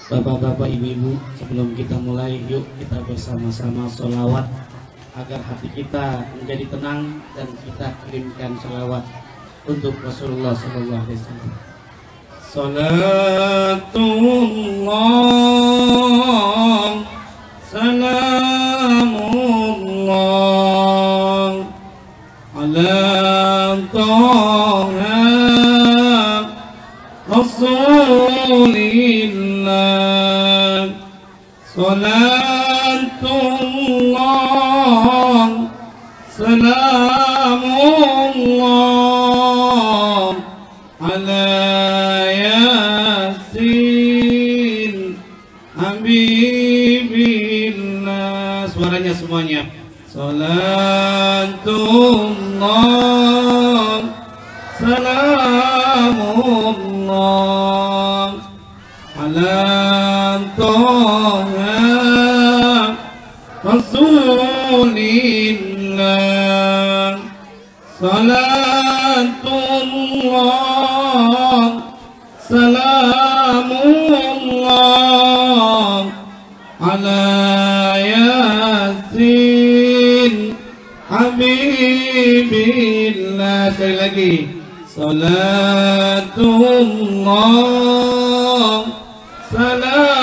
Bapak-bapak, ibu-ibu, sebelum kita mulai, yuk kita bersama-sama sholawat agar hati kita menjadi tenang dan kita kirimkan sholawat untuk Rasulullah Sallallahu Alaihi Wasallam. Salatullah, salamullah ala Taha Rasulillah. Salatullah, salamullah ala Yasin Habibillah. Suaranya semuanya. Salatullah, salamullah ala Taha Rasulillah. Salatullah, salamullah ala Yasin Habibillah. Sekali lagi. Salatullah, salamullah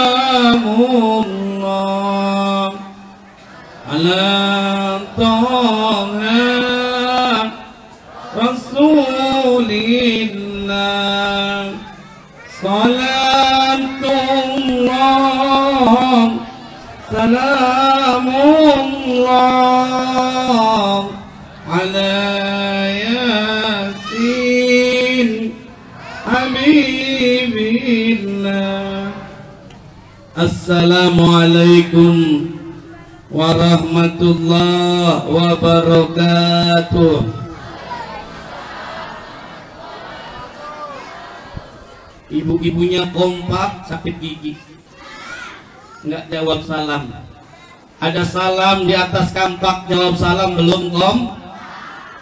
ala Taha Rasulillah. Salatullah, salamullah ala Yasin Habibillah. Assalamualaikum warahmatullahi wabarakatuh. Ibu-ibunya kompak, sakit gigi, nggak jawab salam. Ada salam di atas kampak, jawab salam belum kom.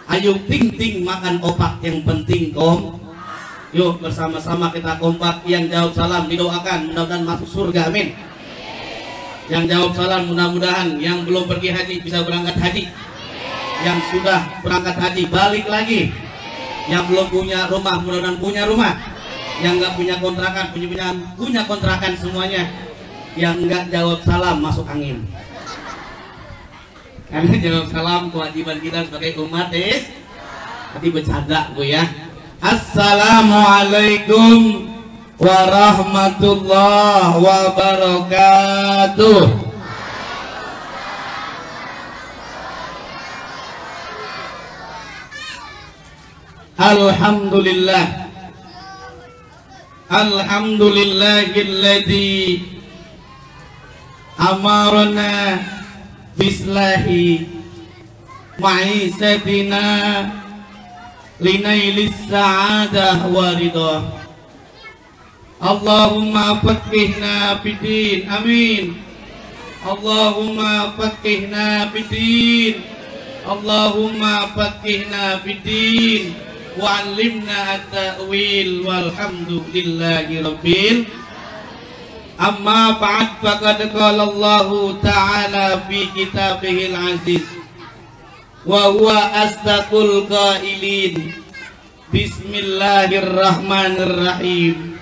Ayo ting-ting makan opak, yang penting kom. Yuk bersama-sama kita kompak. Yang jawab salam didoakan mudah-mudahan masuk surga, amin. Yang jawab salam mudah-mudahan yang belum pergi haji bisa berangkat haji. Yang sudah berangkat haji balik lagi. Yang belum punya rumah mudah-mudahan punya rumah. Yang nggak punya kontrakan punya kontrakan semuanya. Yang nggak jawab salam masuk angin. Karena jawab salam kewajiban kita sebagai umat Tadi bercanda gue ya. Assalamualaikum warahmatullahi wabarakatuh. Alhamdulillah, alhamdulillahilladzi amarna bislahi ma'isatina linailis sa'adah waridah. Allahumma faqihna fiddin, amin. Allahumma faqihna fiddin, Allahumma faqihna fiddin wa 'allimna at-ta'wil walhamdulillahi rabbil. Amma ba'd, faqad qala Allah ta'ala fi kitabihil aziz wa huwa asdaqul qailin. Bismillahirrahmanirrahim.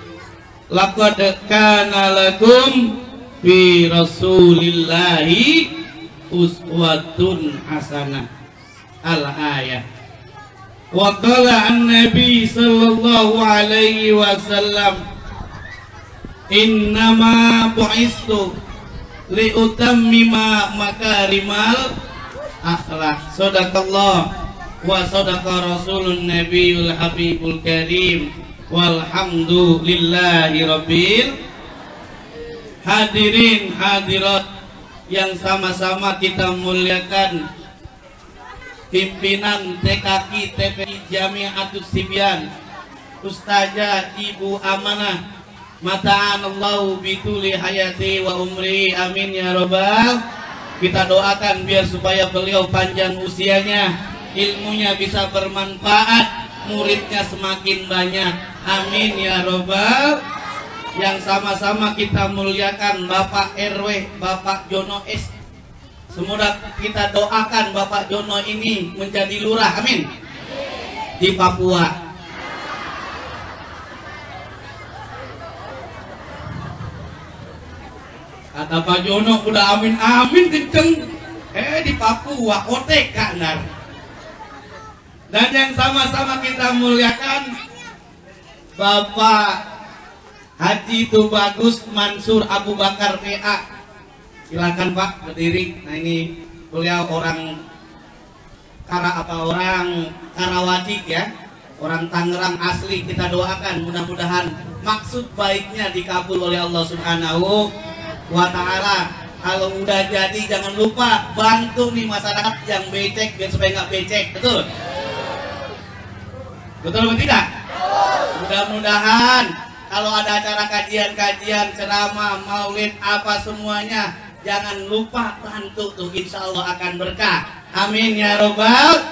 Laqad kana lakum fi rasulillahi uswatun hasanah. Al-ayah. Wa qala an-nabi sallallahu alaihi wasallam, innama bu'istu liutammima makarimal akhlak. Sadaqallah wa sadaqa rasulun nabiyul habibul karim walhamdulillahi rabbil. Hadirin hadirat yang sama-sama kita muliakan, pimpinan TKI TPI Jamiatus Sibyan, Ustazah Ibu Amanah, mata'anallahu bituli hayati wa umri, amin ya robbal. Kita doakan biar supaya beliau panjang usianya, ilmunya bisa bermanfaat, muridnya semakin banyak, amin ya robbal Yang sama-sama kita muliakan Bapak RW, Bapak Jono S. Semoga kita doakan Bapak Jono ini menjadi lurah, amin, di Papua. Kata Pak Jono udah amin-amin kenceng, di Papua kotek kanar. Dan yang sama-sama kita muliakan Bapak Haji Tubagus Mansur Abu Bakar PA. Silakan Pak berdiri. Nah ini beliau orang Karawaci ya, orang Tangerang asli. Kita doakan mudah-mudahan maksud baiknya dikabul oleh Allah Subhanahu wa Ta'ala. Kalau udah jadi jangan lupa bantu nih masyarakat yang becek biar supaya nggak becek, betul? Betul atau tidak? Mudah-mudahan kalau ada acara kajian-kajian, ceramah, maulid, apa semuanya, jangan lupa bantu tuh, insya Allah akan berkah. Amin ya robbal.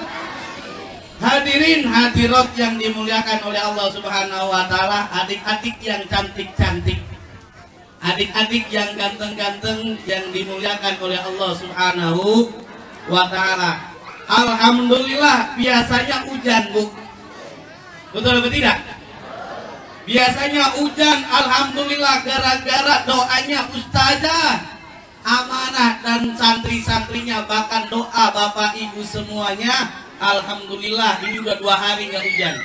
Hadirin hadirat yang dimuliakan oleh Allah Subhanahu wa Ta'ala, adik-adik yang cantik-cantik, adik-adik yang ganteng-ganteng yang dimuliakan oleh Allah Subhanahu wa Ta'ala. Alhamdulillah biasanya hujan, Bu. Betul atau tidak? Biasanya hujan, alhamdulillah gara-gara doanya ustazah amanah dan santri-santrinya, bahkan doa bapak ibu semuanya, alhamdulillah ini udah 2 hari nggak hujan.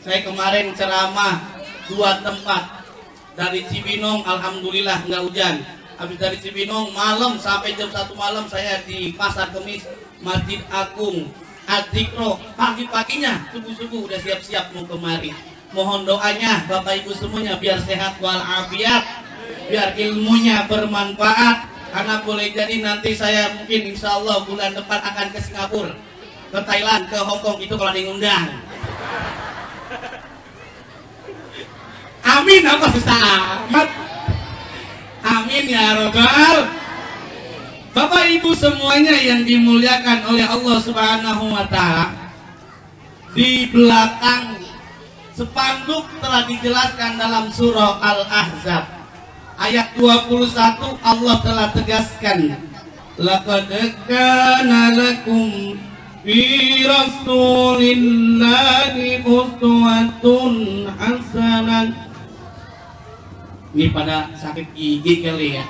Saya kemarin ceramah 2 tempat, dari Cibinong alhamdulillah nggak hujan. Habis dari Cibinong malam sampai jam 1 malam saya di Pasar Kemis Masjid Agung Adzikro, pagi-paginya subuh-subuh udah siap-siap mau kemari. Mohon doanya Bapak Ibu semuanya biar sehat walafiat, biar ilmunya bermanfaat, karena boleh jadi nanti saya mungkin insya Allah bulan depan akan ke Singapura, ke Thailand, ke Hong Kong, itu kalau diundang. Amin, apa susah amat. Amin ya robbal. Bapak Ibu semuanya yang dimuliakan oleh Allah Subhanahu wa Ta'ala, di belakang spanduk telah dijelaskan dalam surah Al-Ahzab ayat 21, Allah telah tegaskan, laqad kana lakum fi rasulillahi uswatun hasanah. Ini pada sakit gigi kali ya,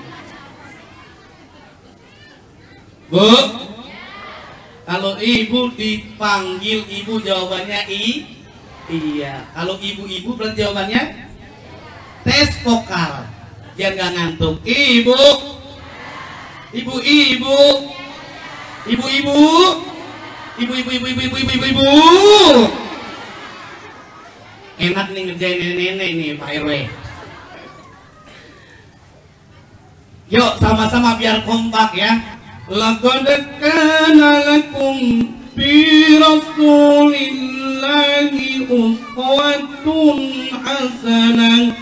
Bu. Kalau ibu dipanggil ibu jawabannya iya. Kalau ibu-ibu berarti jawabannya tes vokal, biar nggak ngantuk. Ibu, ibu-ibu, ibu-ibu, ibu-ibu. Enak nih ngerjain nenek-nenek nih Pak RW. Yuk sama-sama biar kompak ya. Laqad kana lakum fi rasulillahi uswatun hasanah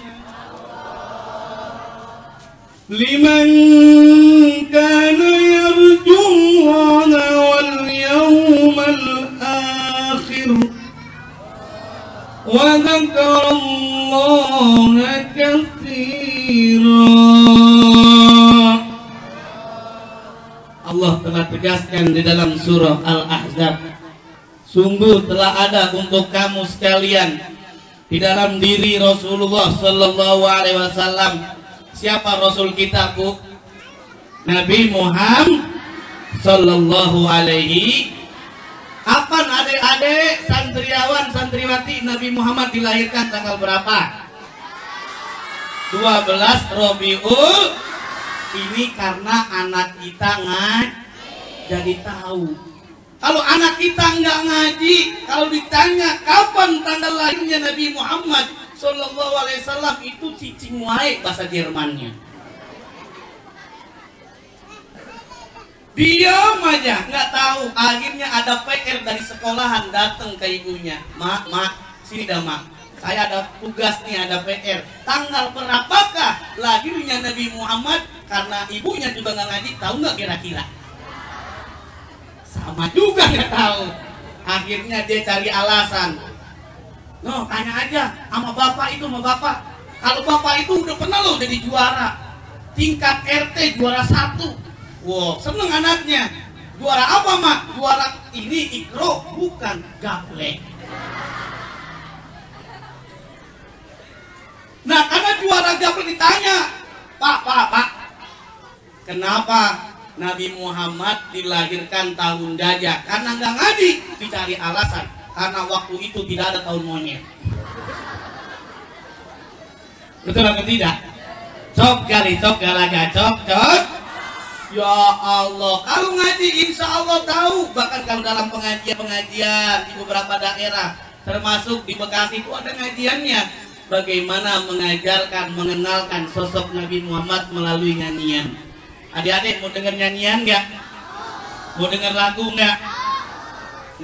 liman kana yarjullaha wal yawmal akhir wa dzakarallaha katsiran. Allah telah tegaskan di dalam surah Al-Ahzab, sungguh telah ada untuk kamu sekalian di dalam diri Rasulullah Sallallahu Alaihi Wasallam. Siapa Rasul kita, Bu? Nabi Muhammad Sallallahu Alaihi. Kapan adik-adik santriawan santriwati Nabi Muhammad dilahirkan tanggal berapa? 12 Rabiul. Ini karena anak kita jadi tahu. Kalau anak kita nggak ngaji, kalau ditanya kapan tanggal lahirnya Nabi Muhammad Sallallahu Alaihi Wasallam, itu cicing wae bahasa Jermannya. Diam aja, nggak tahu. Akhirnya ada PR dari sekolahan datang ke ibunya, mak, sini dah mak. Saya ada tugas nih, ada PR. Tanggal berapakah lahirnya Nabi Muhammad? Karena ibunya juga nggak ngaji, tahu nggak kira-kira? Sama juga nggak tahu. Akhirnya dia cari alasan. No, tanya aja sama bapak itu, sama bapak. Kalau bapak itu udah pernah loh jadi juara tingkat RT, juara 1. Wow, seneng anaknya. Juara apa mak? Juara ini ikro, bukan gaplek. Nah karena juara gaplek ditanya, Pak, kenapa Nabi Muhammad dilahirkan tahun gajah? Karena nggak ngaji, dicari alasan. Karena waktu itu tidak ada tahun monyet. Betul atau tidak? Cok galaga, cok. Ya Allah, kalau ngaji insya Allah tahu. Bahkan kalau dalam pengajian di beberapa daerah, termasuk di Bekasi itu ada ngajiannya. Bagaimana mengajarkan, mengenalkan sosok Nabi Muhammad melalui nyanyian. Adik-adik mau dengar nyanyian nggak? Mau dengar lagu nggak?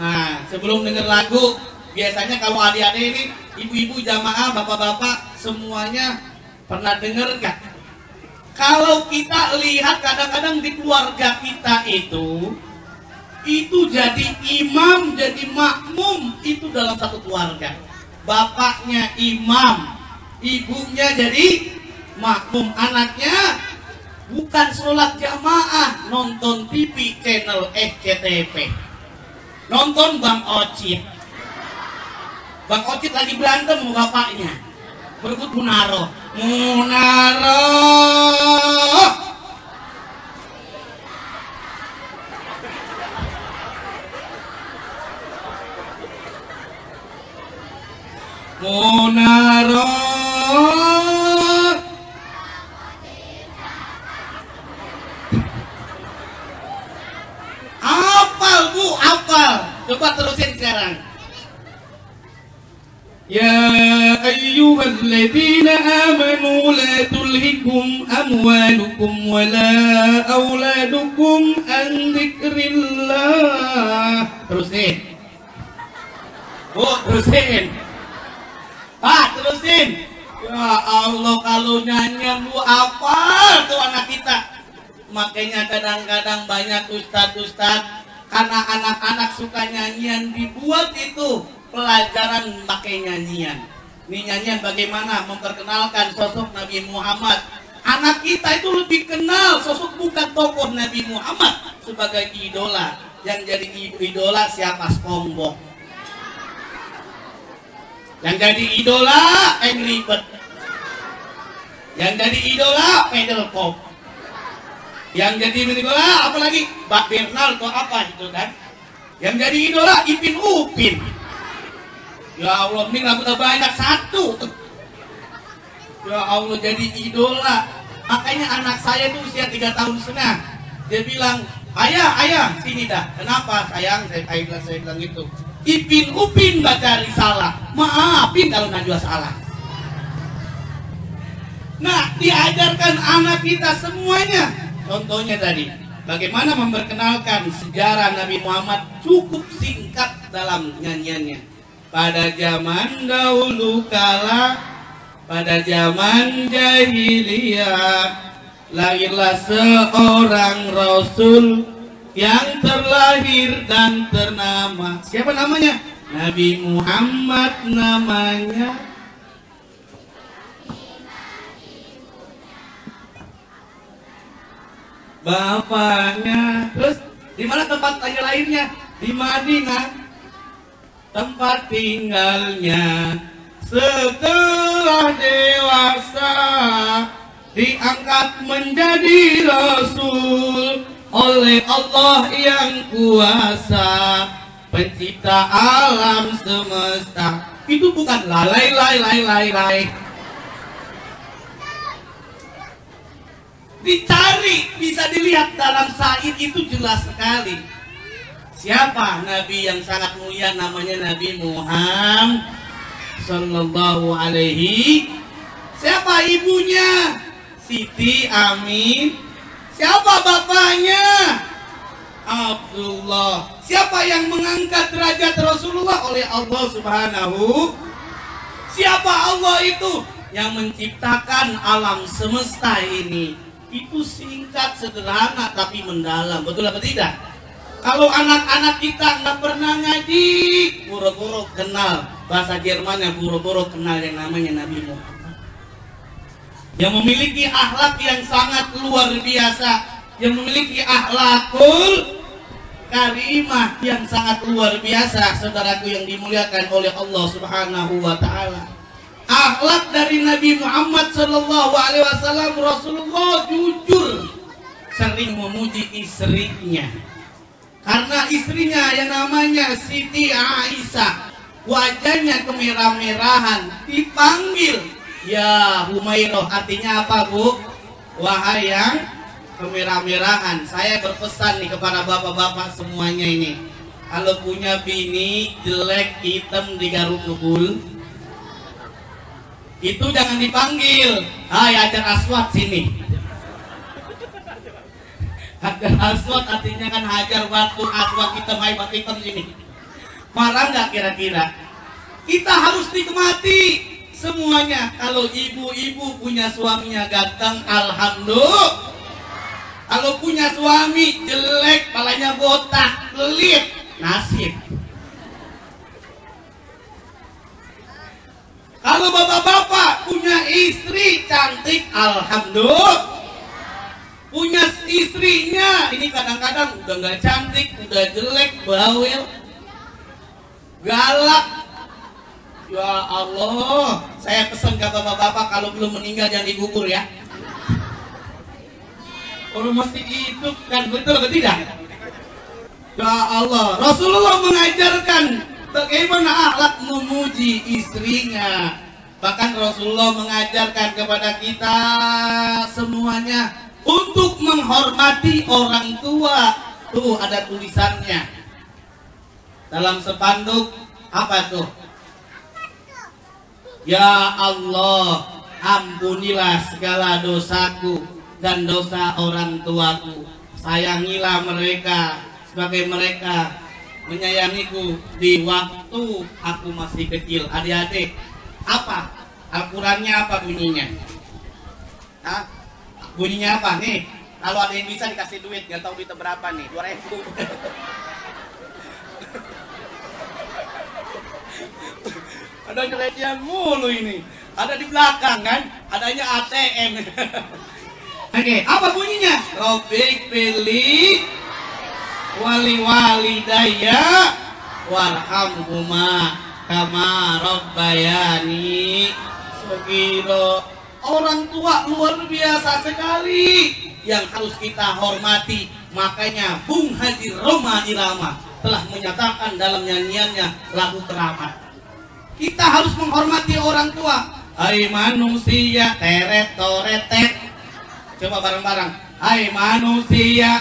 Nah, sebelum dengar lagu, biasanya kalau adik-adik ini, ibu-ibu jamaah, bapak-bapak, semuanya pernah dengar nggak? Kalau kita lihat kadang-kadang di keluarga kita itu jadi imam, jadi makmum itu dalam satu keluarga. Bapaknya imam, ibunya jadi makmum, anaknya bukan sholat jamaah, nonton TV channel SCTV, nonton Bang Ocit. Bang Ocit lagi berantem sama bapaknya, berebut Munaro. Apal bu, apal. Coba terusin sekarang. Ya ayyuhalladzina amanu la tulhikum amwalukum wala auladukum an dzikrillah. Terusin. Bu, terusin. Pak, terusin. Ya Allah, kalau nyanyian lu apal tuh anak kita. Makanya kadang-kadang banyak ustadz karena anak-anak suka nyanyian, dibuat itu pelajaran pakai nyanyian. Ini nyanyian bagaimana memperkenalkan sosok Nabi Muhammad. Anak kita itu lebih kenal sosok bukan tokoh Nabi Muhammad sebagai idola. Yang jadi idola siapa? SpongeBob. Yang jadi idola Angry Bird. Yang jadi idola Pedal Pop. Yang jadi idola apalagi Bak Bernal atau apa gitu kan. Yang jadi idola Ipin Upin. Ya Allah, ini lagu banyak satu. Ya Allah, jadi idola. Makanya anak saya itu usia 3 tahun setengah. Dia bilang, ayah, sini dah. Kenapa sayang? Saya bilang gitu. Ipin Upin baca risalah. Maafin kalau Najwa salah. Nah, diajarkan anak kita semuanya. Contohnya tadi, bagaimana memperkenalkan sejarah Nabi Muhammad cukup singkat dalam nyanyiannya. Pada zaman dahulu kala, pada zaman jahiliyah, lahirlah seorang Rasul yang terlahir dan ternama. Siapa namanya? Nabi Muhammad namanya. Bapaknya. Terus di mana tempat lahirnya? Di Madinah. Tempat tinggalnya. Setelah dewasa diangkat menjadi Rasul oleh Allah yang kuasa, pencipta alam semesta. Itu bukan lalai. Dicari, bisa dilihat dalam syair itu jelas sekali. Siapa Nabi yang sangat mulia? Namanya Nabi Muhammad Sallallahu Alaihi. Siapa ibunya? Siti Amin. Siapa bapaknya? Abdullah. Siapa yang mengangkat derajat Rasulullah? Oleh Allah Subhanahu. Siapa Allah itu? Yang menciptakan alam semesta ini. Itu singkat, sederhana, tapi mendalam. Betul apa tidak? Kalau anak-anak kita nggak pernah ngaji, buru-buru kenal bahasa Jermannya, buru-buru kenal yang namanya Nabi Muhammad. yang memiliki akhlak yang sangat luar biasa, yang memiliki akhlakul karimah yang sangat luar biasa, saudaraku yang dimuliakan oleh Allah Subhanahu wa taala. Akhlak dari Nabi Muhammad sallallahu alaihi wasallam, Rasulullah jujur, sering memuji istrinya. Karena istrinya yang namanya Siti Aisyah, wajahnya kemerah-merahan, dipanggil ya Humairah, artinya apa Bu? Wahai yang kemerah-merahan. Saya berpesan nih kepada bapak-bapak semuanya ini, kalau punya bini jelek hitam digaruk ngebul, itu jangan dipanggil, hai Hajar Aswad sini. Hajar Aswad artinya kan hajar batu, aswad hitam, hai batu hitam sini. Marah nggak kira-kira? Kita harus nikmati semuanya. Kalau ibu-ibu punya suaminya ganteng, alhamdulillah. Kalau punya suami jelek, palanya botak, pelit, nasib. Kalau bapak-bapak punya istri cantik, alhamdulillah. Punya istrinya ini kadang-kadang udah nggak cantik, udah jelek, bawel, galak. Ya Allah, saya pesan ke bapak-bapak kalau belum meninggal jangan dikubur ya. Kalau masih hidup kan, betul atau tidak? Ya Allah, Rasulullah mengajarkan bagaimana akhlak memuji istrinya. Bahkan Rasulullah mengajarkan kepada kita semuanya untuk menghormati orang tua. Tuh ada tulisannya dalam spanduk, apa tuh? Ya Allah, ampunilah segala dosaku dan dosa orang tuaku. Sayangilah mereka sebagai mereka menyayangiku di waktu aku masih kecil. Adik-adik, apa? Al-Qurannya apa bunyinya? Hah? Bunyinya apa nih? Kalau ada yang bisa dikasih duit, gak tahu duit berapa nih? 2.000. Ada celecian mulu ini. Ada di belakang kan? Adanya ATM. Oke, apa bunyinya? Rabbik pilih wali walidayya warhamhuma kama rabbayani shaghira. Orang tua luar biasa sekali yang harus kita hormati. Makanya Bung Haji Roma Irama telah menyatakan dalam nyanyiannya lagu Keramat, kita harus menghormati orang tua. Hai manusia teret toretet. Coba bareng-bareng. Hai manusia.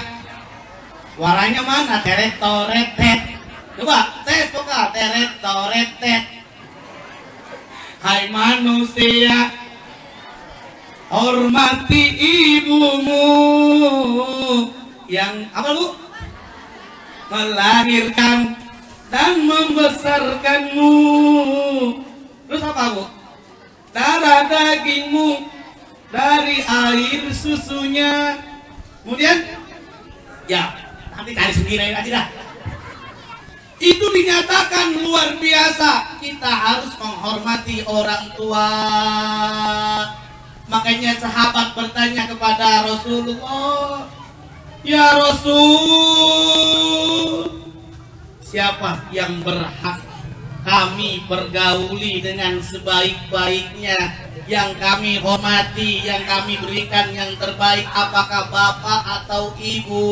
Suaranya mana? Teret toretet. Coba tes vokal. Teret toretet. Hai manusia, hormati ibumu yang apa lu? Melahirkan dan membesarkanmu. Terus apa Bu? Darah dagingmu dari air susunya. Kemudian ya nanti cari sendiri aja dah. Itu dinyatakan luar biasa. Kita harus menghormati orang tua. Makanya sahabat bertanya kepada Rasulullah, ya Rasul, siapa yang berhak kami pergauli dengan sebaik-baiknya, yang kami hormati, yang kami berikan yang terbaik, apakah bapak atau ibu?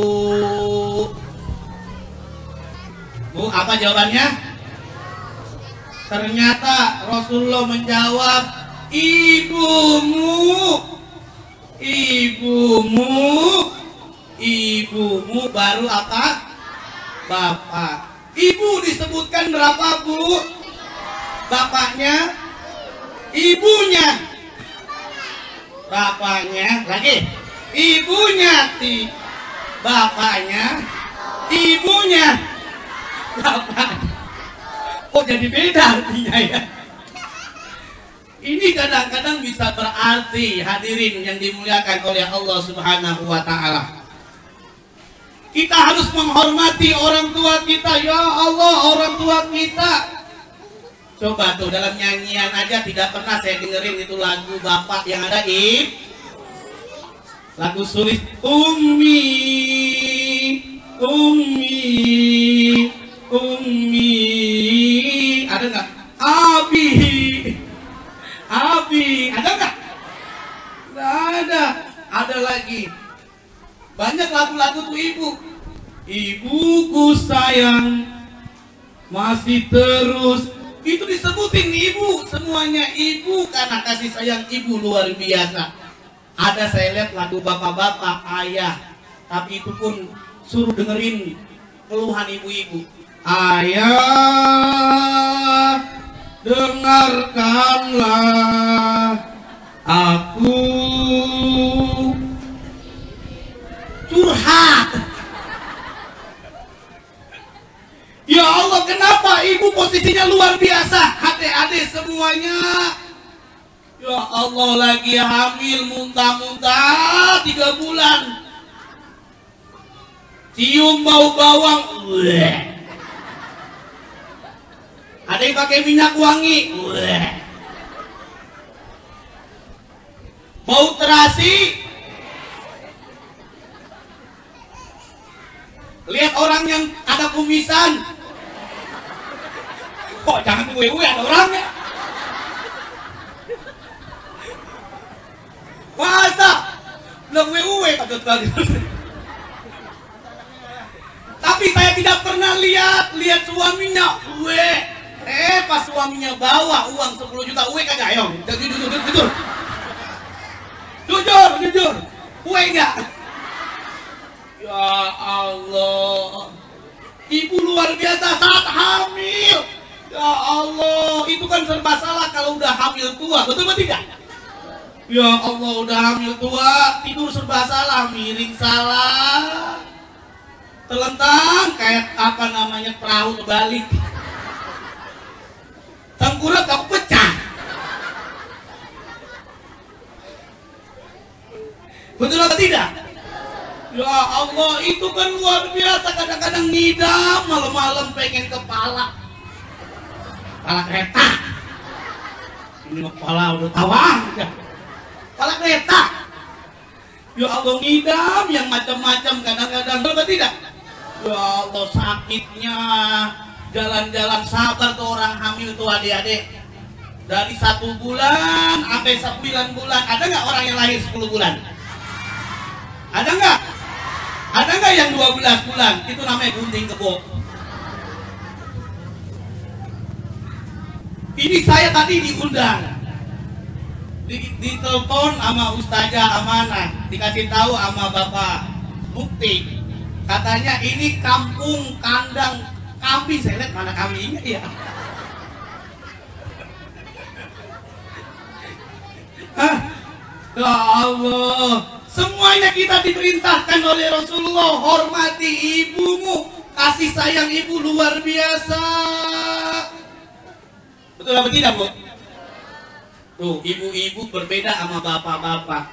Bu, apa jawabannya? Ternyata Rasulullah menjawab, ibumu, ibumu, ibumu baru apa? Bapak. Ibu disebutkan berapa Bu? Bapaknya, ibunya, bapaknya, lagi ibunya, bapaknya, ibunya, bapak. Oh jadi beda artinya ya. Ini kadang-kadang bisa berarti, hadirin yang dimuliakan oleh Allah Subhanahu wa Ta'ala. Kita harus menghormati orang tua kita. Ya Allah, orang tua kita Coba tuh dalam nyanyian aja tidak pernah saya dengerin itu lagu bapak yang ada lagu sulit Ummi ada nggak? Abi ada nggak? Nggak ada. Ada lagi banyak lagu-lagu tuh ibuku sayang masih terus itu disebutin ibu, semuanya ibu karena kasih sayang ibu luar biasa. Ada saya lihat lagu bapak-bapak, ayah, tapi itu pun suruh dengerin keluhan ibu-ibu. Ayah, dengarkanlah aku curhat. Ya Allah, kenapa ibu posisinya luar biasa? Adik-adik semuanya, ya Allah, lagi hamil muntah-muntah 3 bulan, cium bau bawang, ada yang pakai minyak wangi, bau terasi. Lihat orang yang ada kumisan, kok jangan uwe ada orangnya. Masa belum uwe patut banget. Tapi saya tidak pernah lihat suaminya uwe. Pas suaminya bawa uang 10 juta uwe kagak, ayo jujur uwe enggak? Ya Allah, ibu luar biasa saat hamil. Ya Allah, itu kan serba salah kalau udah hamil tua, betul atau tidak? Ya Allah, udah hamil tua, tidur serba salah, miring salah, telentang kayak apa namanya perahu kebalik, tengkurap kamu pecah. Betul atau tidak? Ya Allah, itu kan luar biasa. Kadang-kadang ngidam malam-malam pengen kepala kereta. Ini kepala udah tawang, kepala kereta. Ya Allah, ngidam yang macam-macam kadang-kadang, betul tidak? Ya Allah, sakitnya jalan-jalan. Sabar tuh orang hamil tuh adik-adik. Dari 1 bulan sampai 9 bulan. Ada nggak orang yang lahir 10 bulan? Ada nggak? Ada nggak yang 12 bulan? Itu namanya gunting kebo. Ini saya tadi diundang, ditelepon sama Ustazah Amanah, dikasih tahu sama Bapak Mukti. Katanya ini kampung kandang kambing. Saya lihat mana kambingnya ya. Ya Allah. Semuanya kita diperintahkan oleh Rasulullah, hormati ibumu, kasih sayang ibu luar biasa. Betul apa tidak, Bu? Tuh, ibu-ibu berbeda sama bapak-bapak.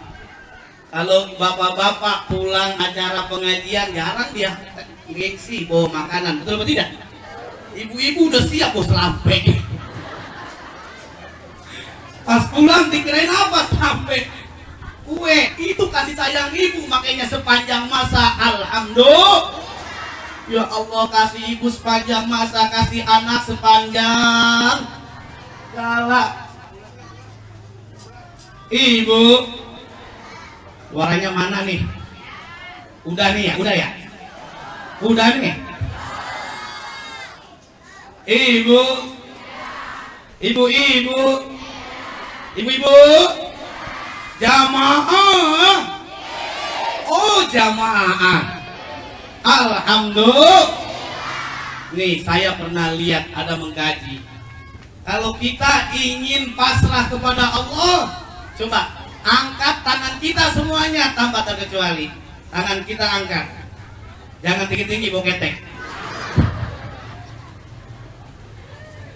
Kalau bapak-bapak pulang acara pengajian, jarang dia gengsi bawa makanan, betul apa tidak? Ibu-ibu udah siap bawa selampe. Pas pulang dikirain apa? Sampai kue. Itu kasih sayang ibu, makanya sepanjang masa alhamdulillah. Ya Allah, kasih ibu sepanjang masa, kasih anak sepanjang galak. Ibu, suaranya mana nih? Udah nih ya, udah ya? Udah nih. Ibu, ibu-ibu, jamaah. Oh, jamaah. Alhamdulillah. Nih, saya pernah lihat ada mengkaji. Kalau kita ingin pasrah kepada Allah, coba angkat tangan kita semuanya tanpa terkecuali. Tangan kita angkat. Jangan tinggi-tinggi, boketek.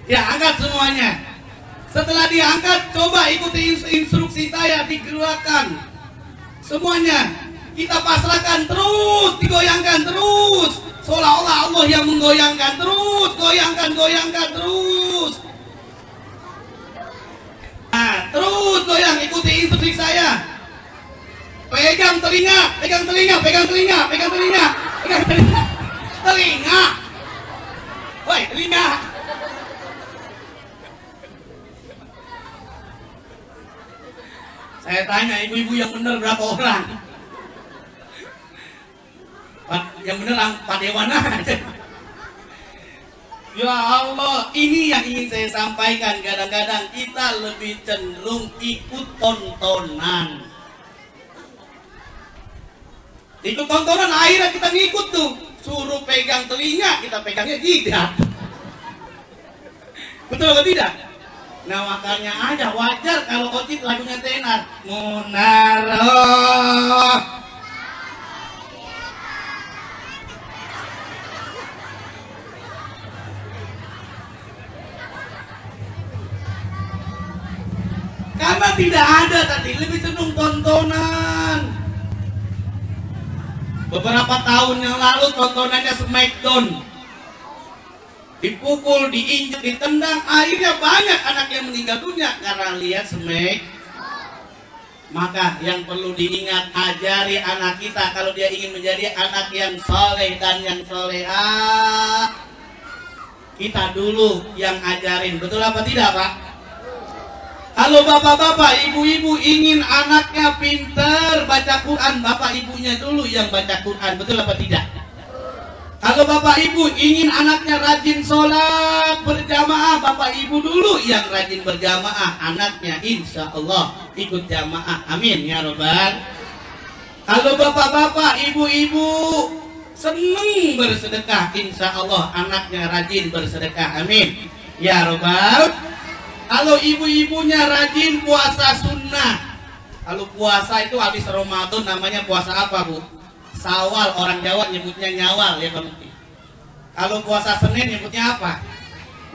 Ya, angkat semuanya. Setelah diangkat, coba ikuti instruksi saya, digerakkan semuanya. Kita pasrahkan terus, digoyangkan terus, seolah-olah Allah yang menggoyangkan terus, goyangkan terus. istri saya. Pegang telinga, pegang telinga, pegang telinga, pegang telinga, pegang telinga. Telinga. Woi, telinga. Saya tanya ibu-ibu yang benar berapa orang? Yang benar Pak Dewana aja. Ya Allah, ini yang ingin saya sampaikan. Kadang-kadang kita lebih cenderung ikut tontonan. Ikut tontonan akhirnya kita ngikut tuh. Suruh pegang telinga, kita pegangnya jidat. Betul atau tidak? Nah makanya aja wajar kalau Ocit lagunya tenar. Munaroh. Karena tidak ada tadi, lebih cenderung tontonan. Beberapa tahun yang lalu tontonannya Smackdown. Dipukul, diinjek, ditendang, akhirnya banyak anak yang meninggal dunia karena lihat Smack. Maka yang perlu diingat, ajari anak kita kalau dia ingin menjadi anak yang soleh dan yang solehah. Kita dulu yang ajarin, betul apa tidak Pak? Kalau bapak-bapak, ibu-ibu ingin anaknya pinter baca Quran, bapak ibunya dulu yang baca Quran, betul apa tidak? Kalau bapak ibu ingin anaknya rajin sholat berjamaah, bapak ibu dulu yang rajin berjamaah, anaknya insya Allah ikut jamaah, amin ya robbal. Kalau bapak-bapak, ibu-ibu seneng bersedekah, insya Allah anaknya rajin bersedekah, amin ya robbal. Kalau ibu-ibunya rajin puasa sunnah, kalau puasa itu habis Ramadan namanya puasa apa Bu? Sawal, orang Jawa nyebutnya nyawal ya Pak Mufti. Kalau puasa Senin nyebutnya apa?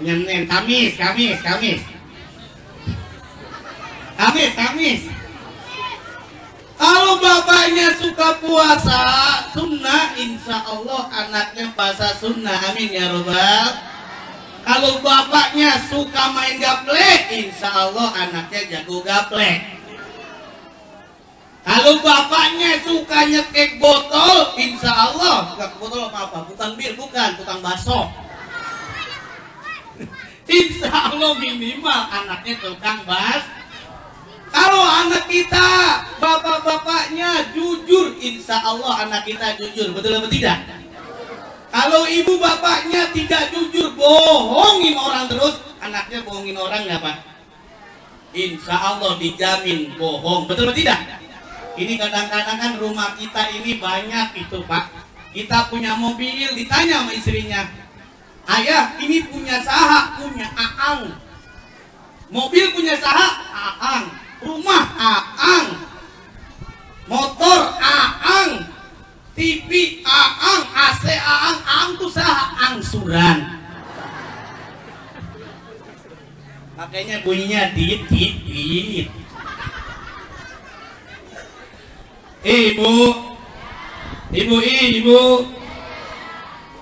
Nyenen, Kamis. Kalau bapaknya suka puasa sunnah, insya Allah anaknya puasa sunnah, amin ya robbal. Kalau bapaknya suka main gaplek, insya Allah anaknya jago gaplek. Kalau bapaknya suka nyekek botol, insya Allah bukan botol apa? Bukan bir, bukan tukang bakso. Insya Allah minimal anaknya tukang bas. Kalau anak kita, bapak-bapaknya jujur, insya Allah anak kita jujur, betul atau tidak? Kalau ibu bapaknya tidak jujur, bohongin orang terus, anaknya bohongin orang nggak Pak? Insya Allah dijamin bohong, betul atau tidak? Ini kadang-kadang kan rumah kita ini banyak itu Pak. Kita punya mobil, ditanya sama istrinya, ayah ini punya saha, punya aang. Mobil punya saha, aang. Rumah aang. Motor aang. TV aang, AC aang, aang tuh saha, angsuran. Makanya bunyinya dit. Ibu,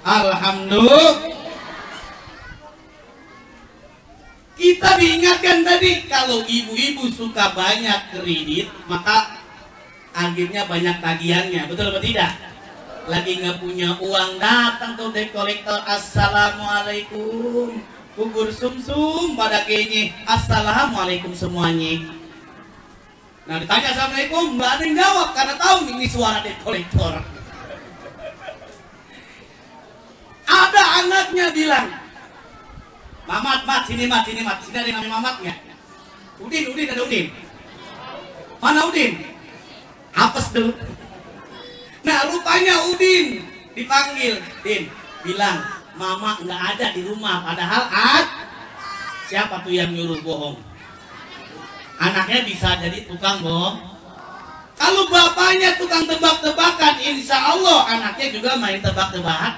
alhamdulillah. Kita diingatkan tadi, kalau ibu-ibu suka banyak kredit, maka akhirnya banyak tagihannya, betul atau tidak? Lagi nggak punya uang, datang tuh debt collector, assalamualaikum, bubur sumsum pada kayaknya, assalamualaikum semuanya. Nah ditanya assalamualaikum, nggak ada yang jawab karena tahu ini suara debt collector. Ada anaknya bilang, Mamat, sini ada yang namanya Mamatnya. Udin, ada Udin. Mana Udin? Apes dulu. Nah rupanya Udin dipanggil, Din, bilang Mama nggak ada di rumah, padahal siapa tuh yang nyuruh bohong? Anaknya bisa jadi tukang bohong. Kalau bapaknya tukang tebak-tebakan, insya Allah anaknya juga main tebak-tebak.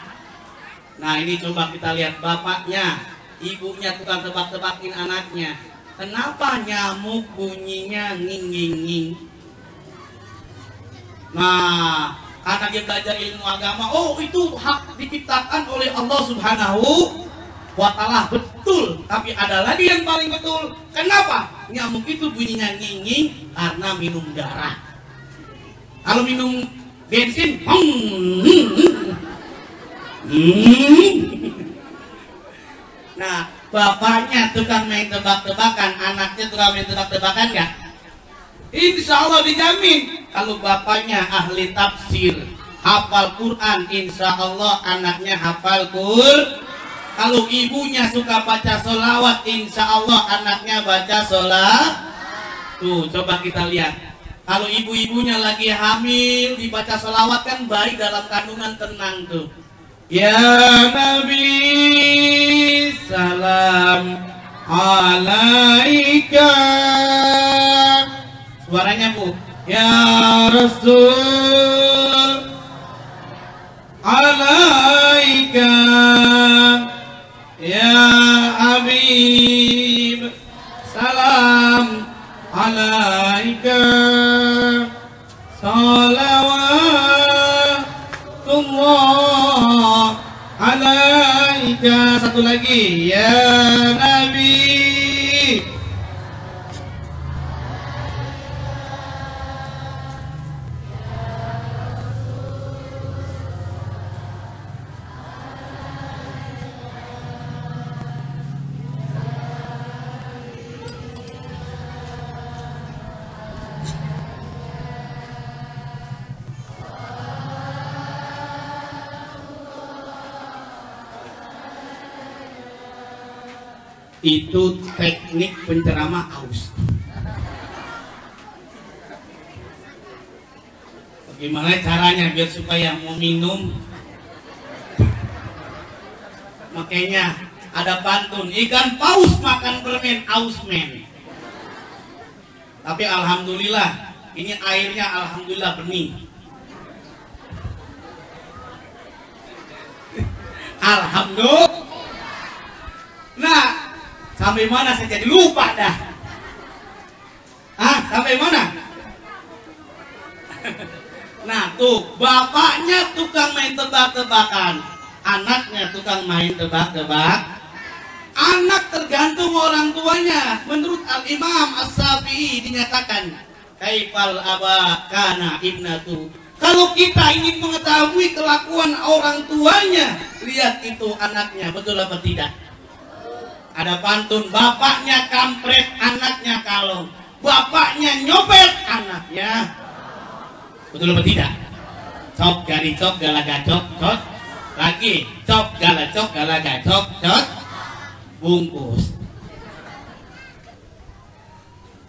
Nah ini coba kita lihat bapaknya, ibunya tukang tebak-tebakin anaknya. Kenapa nyamuk bunyinya nging-nging? Nah, karena dia belajar ilmu agama, oh itu hak diciptakan oleh Allah Subhanahu wa ta'ala betul, tapi ada lagi yang paling betul. Kenapa? Nyamuk itu bunyinya nging karena minum darah. Kalau minum bensin, nah, bapaknya tukang main tebak-tebakan, anaknya tukang main tebak-tebakan nggak? Insya Allah dijamin. Kalau bapaknya ahli tafsir, hafal Quran, insya Allah anaknya hafal Quran. Kalau ibunya suka baca sholawat, insya Allah anaknya baca sholawat. Tuh, coba kita lihat. Kalau ibu-ibunya lagi hamil, dibaca sholawat kan baik dalam kandungan, tenang tuh. Ya Nabi salam alaika. Suaranya Bu. Ya Rasul alaika. Ya Habib salam alaika. Salawatullah alaika. Satu lagi. Ya Nabi. Itu teknik penceramah aus. Bagaimana caranya biar supaya mau minum? Makanya ada pantun, ikan paus makan permen, aus men. Tapi alhamdulillah ini airnya alhamdulillah bening. Alhamdulillah. Nah, sampai mana saya jadi lupa dah. Sampai mana? Nah tuh, bapaknya tukang main tebak-tebakan, anaknya tukang main tebak-tebak. Anak tergantung orang tuanya. Menurut Al-Imam As-Syafi'i dinyatakan, kaifal aba kana ibnatu. Kalau kita ingin mengetahui kelakuan orang tuanya, lihat itu anaknya, betul apa tidak? Ada pantun, bapaknya kampret, anaknya kalong. Bapaknya nyopet, anaknya. Betul apa tidak? Cok gari cok galaga cok cok. Lagi cok gala cok galaga cok cok. Bungkus.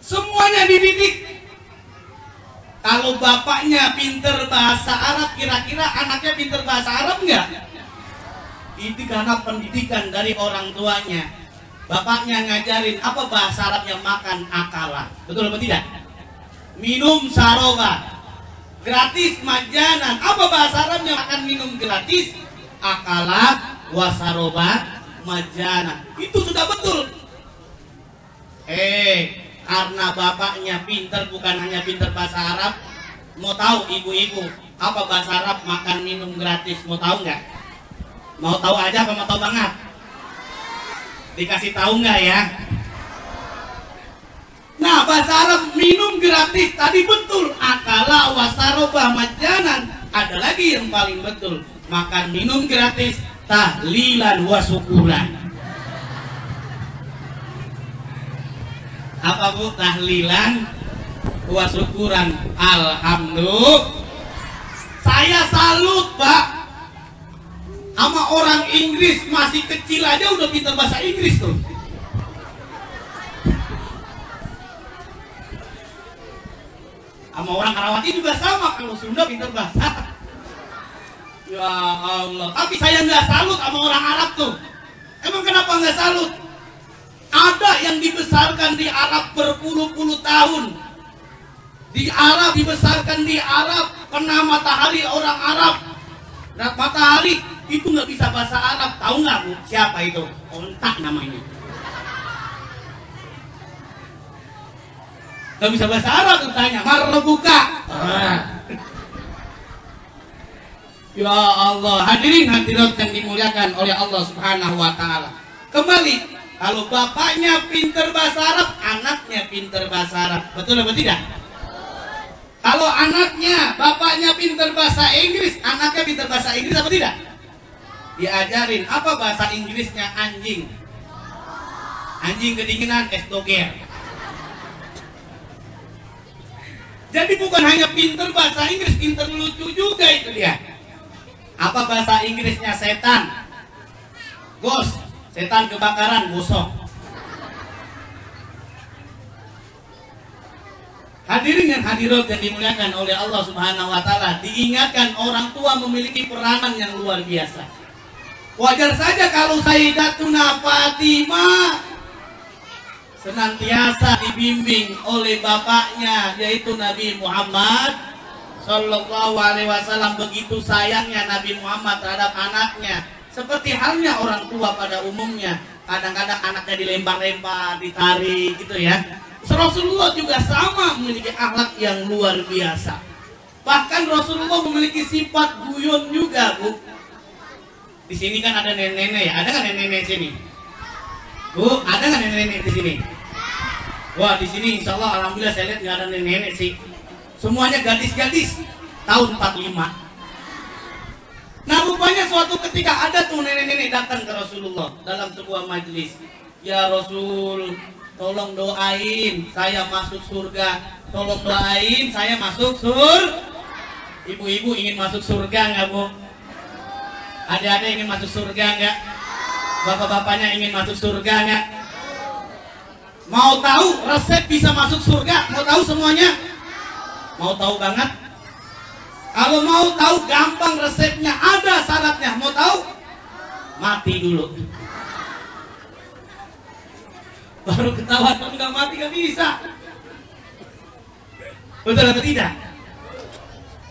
Semuanya dididik. Kalau bapaknya pinter bahasa Arab, kira-kira anaknya pinter bahasa Arab enggak? Itu karena pendidikan dari orang tuanya. Bapaknya ngajarin apa bahasa Arabnya, makan akala. Betul apa tidak? Minum saroba. Gratis majanan. Apa bahasa Arabnya makan minum gratis? Akala wasaroba majanan. Itu sudah betul. Karena bapaknya pinter, bukan hanya pinter bahasa Arab. Mau tahu ibu-ibu apa bahasa Arab makan minum gratis? Mau tahu nggak? Mau tahu aja apa mau tahu banget? Dikasih tahu nggak ya? Nah, bahasa Arab minum gratis tadi betul. Akala wasaroba majanan. Ada lagi yang paling betul, makan minum gratis, tahlilan wasyukuran. Apa Bu? Tahlilan wasyukuran. Alhamdulillah. Saya salut Pak sama orang Inggris, masih kecil aja udah pintar bahasa Inggris tuh. Sama orang Karawati juga sama, kalau Sunda pintar bahasa. Ya Allah, tapi saya nggak salut sama orang Arab tuh. Emang kenapa nggak salut? Ada yang dibesarkan di Arab berpuluh-puluh tahun. Di Arab, dibesarkan di Arab, kena matahari orang Arab. Nah, matahari itu nggak bisa bahasa Arab, tahu nggak Bu? Siapa itu? Ontak namanya. Nggak bisa bahasa Arab tuh, tanya marbuka. Ya Allah, hadirin hadirat yang dimuliakan oleh Allah Subhanahu wa taala. Kembali, kalau bapaknya pinter bahasa Arab, anaknya pinter bahasa Arab. Betul atau tidak? Kalau anaknya, bapaknya pinter bahasa Inggris, anaknya pinter bahasa Inggris apa tidak? Diajarin. Apa bahasa Inggrisnya anjing? Anjing kedinginan, es doger. Jadi bukan hanya pinter bahasa Inggris, pinter lucu juga itu dia. Apa bahasa Inggrisnya setan? Ghost. Setan kebakaran, gosok. Hadirin dan hadirat yang dimuliakan oleh Allah Subhanahu wa Ta'ala, diingatkan orang tua memiliki peranan yang luar biasa. Wajar saja kalau Sayyidatuna Fatimah senantiasa dibimbing oleh bapaknya, yaitu Nabi Muhammad Sallallahu Alaihi Wasallam. Begitu sayangnya Nabi Muhammad terhadap anaknya, seperti halnya orang tua pada umumnya. Kadang-kadang anaknya dilempar-lempar, ditarik gitu ya. Rasulullah juga sama memiliki akhlak yang luar biasa. Bahkan Rasulullah memiliki sifat guyon juga, Bu. Di sini kan ada nenek-nenek ya, ada kan nenek-nenek sini? Bu, ada kan nenek-nenek di sini? Wah, di sini insya Allah alhamdulillah saya lihat nggak ada nenek-nenek sih. Semuanya gadis-gadis tahun 45. Nah, rupanya suatu ketika ada tuh nenek-nenek datang ke Rasulullah dalam sebuah majelis. Ya Rasul, tolong doain saya masuk surga. Tolong doain saya masuk surga. Ibu-ibu ingin masuk surga nggak, Bu? Adik-adik ingin masuk surga nggak? Bapak-bapaknya ingin masuk surga nggak? Mau tahu resep bisa masuk surga? Mau tahu semuanya? Mau tahu banget? Kalau mau tahu gampang resepnya, ada syaratnya. Mau tahu? Mati dulu. Baru ketahuan kalau nggak mati nggak bisa. Betul atau tidak?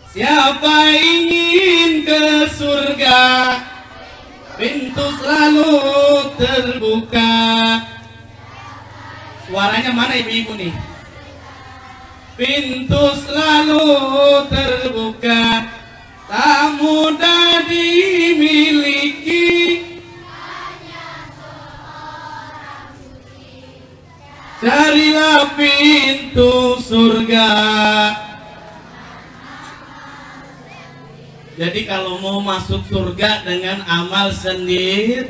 Siapa ingin ke surga, pintu selalu terbuka. Suaranya mana ibu-ibu nih? Pintu selalu terbuka, tak mudah dimiliki. Carilah pintu surga. Jadi kalau mau masuk surga dengan amal sendiri,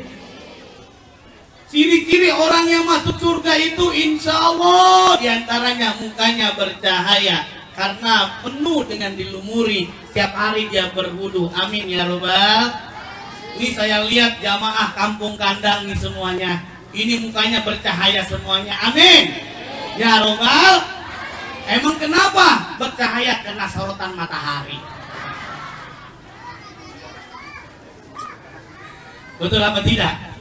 ciri-ciri orang yang masuk surga itu insya Allah diantaranya mukanya bercahaya karena penuh dengan dilumuri setiap hari dia berwudu. Amin ya robbal. Ini saya lihat jamaah kampung kandang nih semuanya. Ini mukanya bercahaya semuanya. Amin ya robbal. Emang kenapa bercahaya? Karena sorotan matahari. Betul apa tidak?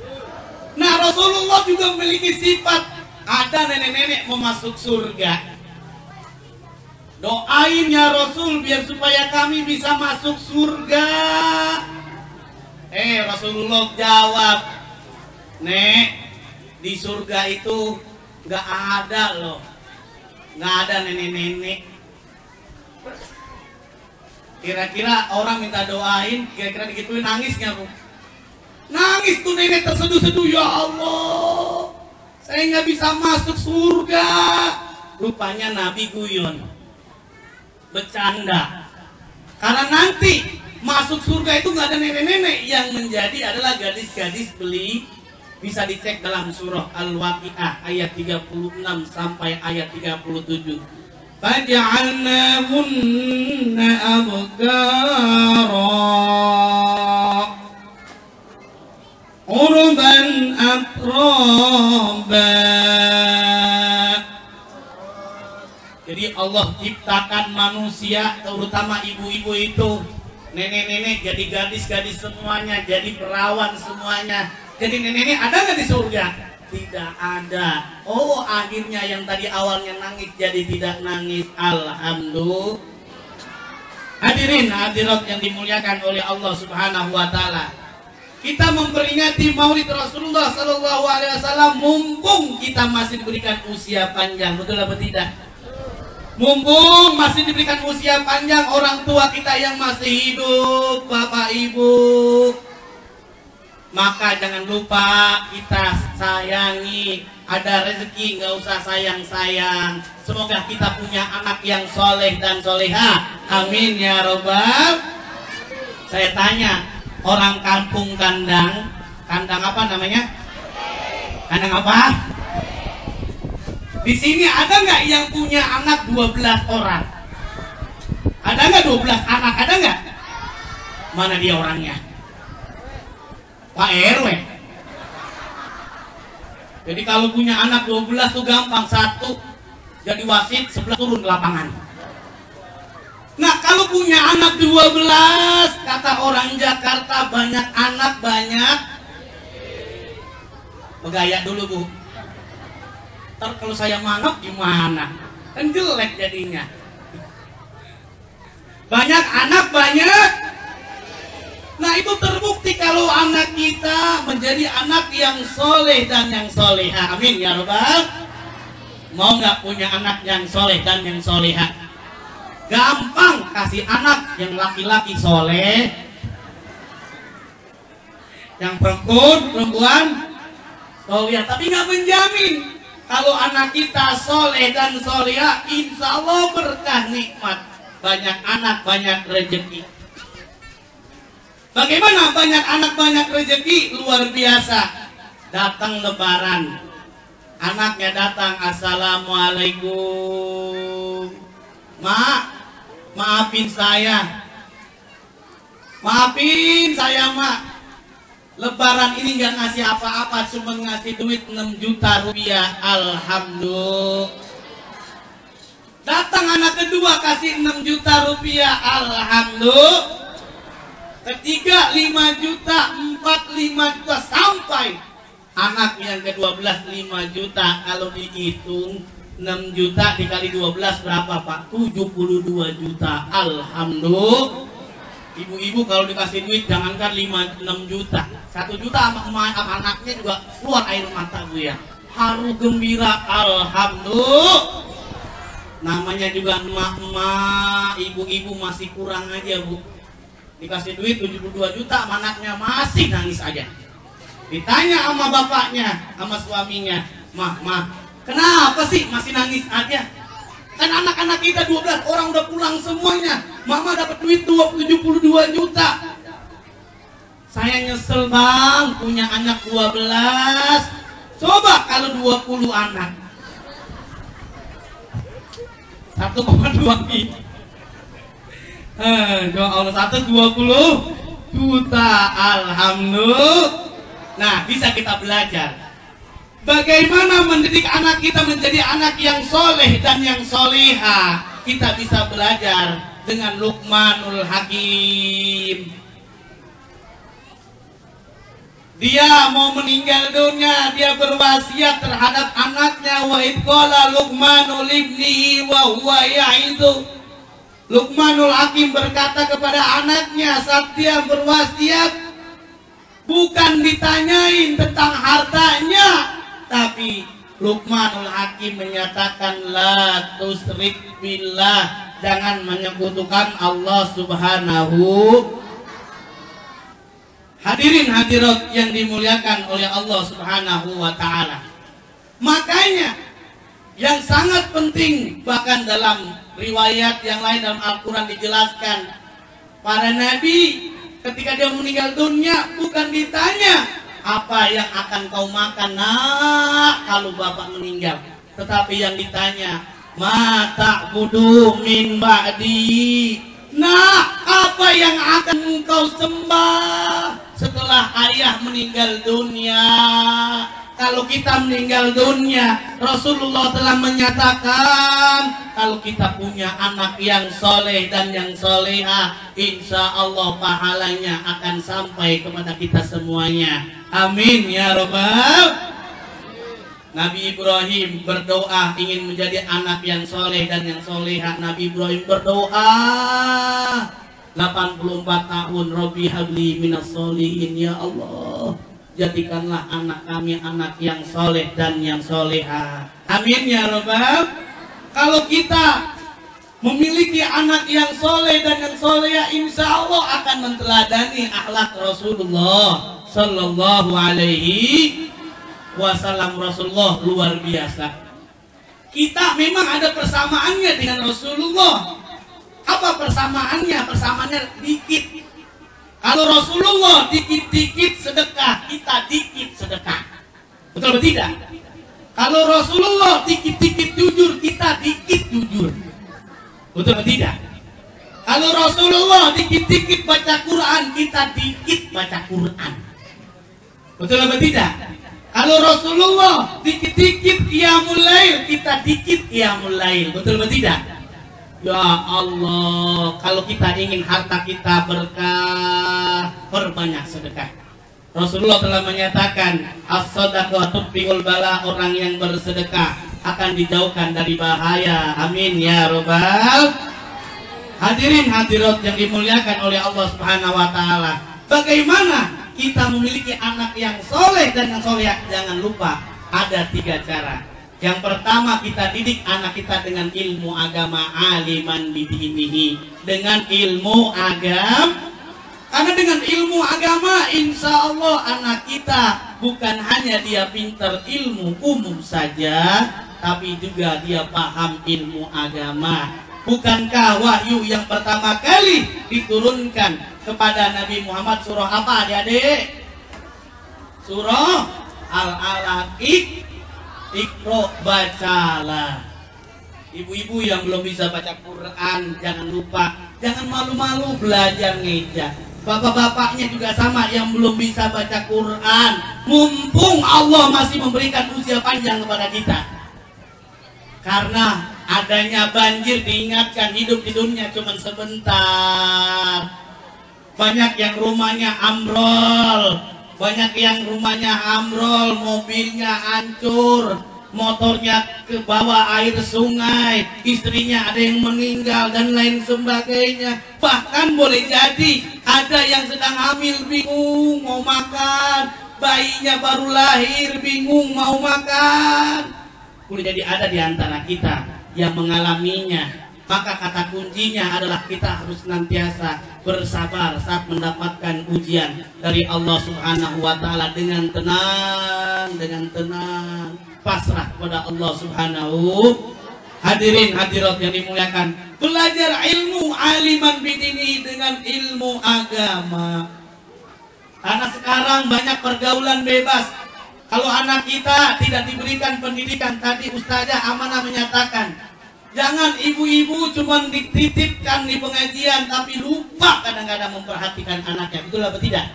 Nah, Rasulullah juga memiliki sifat. Ada nenek-nenek mau masuk surga. Doain ya Rasul biar supaya kami bisa masuk surga. Rasulullah jawab, Nek, di surga itu gak ada loh. Gak ada nenek-nenek. Kira-kira orang minta doain, kira-kira digituin nangis gak, Bu? Nangis tuh nenek terseduh-seduh. Ya Allah, saya nggak bisa masuk surga. Rupanya Nabi guyon, bercanda. Karena nanti masuk surga itu nggak ada nenek-nenek, yang menjadi adalah gadis-gadis beli. Bisa dicek dalam surah Al-Waqi'ah ayat 36 sampai ayat 37. Faj'alnahunna abkara urban atroba. Jadi Allah ciptakan manusia, terutama ibu-ibu itu, nenek-nenek jadi gadis-gadis semuanya, jadi perawan semuanya. Jadi nenek-nenek ada nggak di surga? Tidak ada. Oh, akhirnya yang tadi awalnya nangis jadi tidak nangis. Alhamdulillah. Hadirin hadirat yang dimuliakan oleh Allah Subhanahu wa Ta'ala, kita memperingati Maulid Rasulullah Sallallahu Alaihi Wasallam mumpung kita masih diberikan usia panjang. Betul apa tidak? Mumpung masih diberikan usia panjang, orang tua kita yang masih hidup, bapak ibu, Maka jangan lupa kita sayangi. Ada rezeki nggak usah sayang-sayang. Semoga kita punya anak yang soleh dan soleha. Amin ya robbal. Saya tanya orang kampung kandang apa namanya? Kandang apa? Di sini ada nggak yang punya anak 12 orang? Ada nggak 12 anak? Ada nggak? Mana dia orangnya? Pak RW. Jadi kalau punya anak 12 tuh gampang, satu jadi wasit, 11 turun ke lapangan. Nah kalau punya anak 12, kata orang Jakarta, banyak anak banyak begaya dulu bu. Ntar kalau saya mangap gimana? Kan jelek jadinya. Banyak anak banyak. Nah itu terbukti kalau anak kita menjadi anak yang soleh dan yang soleha. Amin ya robbal. Mau nggak punya anak yang soleh dan yang soleha? Gampang, kasih anak yang laki-laki soleh, yang perempuan soleha. Tapi nggak menjamin kalau anak kita soleh dan soleha, insya Allah berkah nikmat. Banyak anak banyak rezeki. Bagaimana banyak anak banyak rezeki? Luar biasa. Datang lebaran, anaknya datang, assalamualaikum, mak, maafin saya mak, lebaran ini nggak ngasih apa-apa, cuma ngasih duit 6 juta rupiah. Alhamdulillah. Datang anak kedua kasih 6 juta rupiah. Alhamdulillah. Ketiga 5 juta, 4 5 juta, sampai anak yang ke-12 5 juta. Kalau dihitung 6 juta dikali 12 berapa Pak? 72 juta. Alhamdulillah. Ibu-ibu kalau dikasih duit jangankan 6 juta, 1 juta sama anaknya juga keluar air mata bu ya. Haru gembira. Alhamdulillah. Namanya juga emak-emak, ibu-ibu masih kurang aja bu. Dikasih duit 72 juta, anaknya masih nangis aja. Ditanya sama bapaknya, sama suaminya, mah, kenapa sih masih nangis aja? Kan anak-anak kita 12 orang udah pulang semuanya, mama dapat duit 72 juta. Saya nyesel bang, punya anak 12. Coba kalau 20 anak, 1,2 miliar. Allah 120 juta. Alhamdulillah. Nah bisa kita belajar bagaimana mendidik anak kita menjadi anak yang soleh dan yang soleha. Kita bisa belajar dengan Luqmanul Hakim. Dia mau meninggal dunia, dia berwasiat terhadap anaknya. Wa idh qala Luqmanul ibnihi wa huwa ya'idhu. Luqmanul Hakim berkata kepada anaknya saat dia berwasiat, bukan ditanyain tentang hartanya, tapi Luqmanul Hakim menyatakan la tusyrik billah, jangan menyekutukan Allah Subhanahu. Hadirin hadirat yang dimuliakan oleh Allah Subhanahu wa taala. Makanya yang sangat penting, bahkan dalam riwayat yang lain dalam Al-Quran dijelaskan, para nabi ketika dia meninggal dunia bukan ditanya apa yang akan kau makan nak kalau bapak meninggal, tetapi yang ditanya ma ta'budu min ba'di, nah apa yang akan kau sembah setelah ayah meninggal dunia. Kalau kita meninggal dunia, Rasulullah telah menyatakan kalau kita punya anak yang soleh dan yang soleha, insya Allah pahalanya akan sampai kepada kita semuanya. Amin ya robbal. Nabi Ibrahim berdoa ingin menjadi anak yang soleh dan yang soleha. Nabi Ibrahim berdoa 84 tahun, Rabbi habli minas solihin, ya Allah, jadikanlah anak kami anak yang soleh dan yang soleha. Amin ya robbal. Kalau kita memiliki anak yang soleh dan yang soleha, insya Allah akan menteladani akhlak Rasulullah Sallallahu alaihi wasallam. Rasulullah luar biasa. Kita memang ada persamaannya dengan Rasulullah. Apa persamaannya? Persamaannya dikit. Kalau Rasulullah dikit-dikit sedekah, kita dikit sedekah. Betul atau tidak? Kalau Rasulullah dikit-dikit jujur, kita dikit jujur. Betul atau tidak? Kalau Rasulullah dikit-dikit baca Quran, kita dikit baca Quran. Betul atau tidak? Kalau Rasulullah dikit-dikit qiyamul lail, kita dikit qiyamul lail. Betul atau tidak? Ya Allah, kalau kita ingin harta kita berkah, perbanyak sedekah. Rasulullah telah menyatakan, as-sadaqah tudfi'ul bala, orang yang bersedekah akan dijauhkan dari bahaya. Amin ya rabbal. Hadirin hadirat yang dimuliakan oleh Allah Subhanahu wa taala. Bagaimana kita memiliki anak yang soleh dan yang soleh? Jangan lupa ada 3 cara. Yang pertama, kita didik anak kita dengan ilmu agama, aliman bidinihi, dengan ilmu agama. Karena dengan ilmu agama, insya Allah anak kita bukan hanya dia pintar ilmu umum saja, tapi juga dia paham ilmu agama. Bukankah wahyu yang pertama kali diturunkan kepada Nabi Muhammad surah apa adik-adik? Surah Al-Alaq. Iqra, bacalah. Ibu-ibu yang belum bisa baca Quran, jangan lupa, jangan malu-malu belajar ngeja. Bapak-bapaknya juga sama yang belum bisa baca Quran, mumpung Allah masih memberikan usia panjang kepada kita. Karena adanya banjir, diingatkan hidup di dunia cuma sebentar. Banyak yang rumahnya ambrol, banyak yang rumahnya ambrol, mobilnya hancur, motornya ke bawah air sungai, istrinya ada yang meninggal dan lain sebagainya. Bahkan boleh jadi ada yang sedang hamil bingung mau makan, bayinya baru lahir bingung mau makan. Boleh jadi ada di antara kita yang mengalaminya. Maka kata kuncinya adalah kita harus senantiasa bersabar saat mendapatkan ujian dari Allah Subhanahu wa taala, dengan tenang, pasrah kepada Allah Subhanahu. Hadirin hadirat yang dimuliakan, belajar ilmu aliman bidini dengan ilmu agama. Karena sekarang banyak pergaulan bebas. Kalau anak kita tidak diberikan pendidikan, tadi Ustazah Amanah menyatakan, jangan ibu-ibu cuma dititipkan di pengajian tapi lupa kadang-kadang memperhatikan anaknya. Betul atau tidak?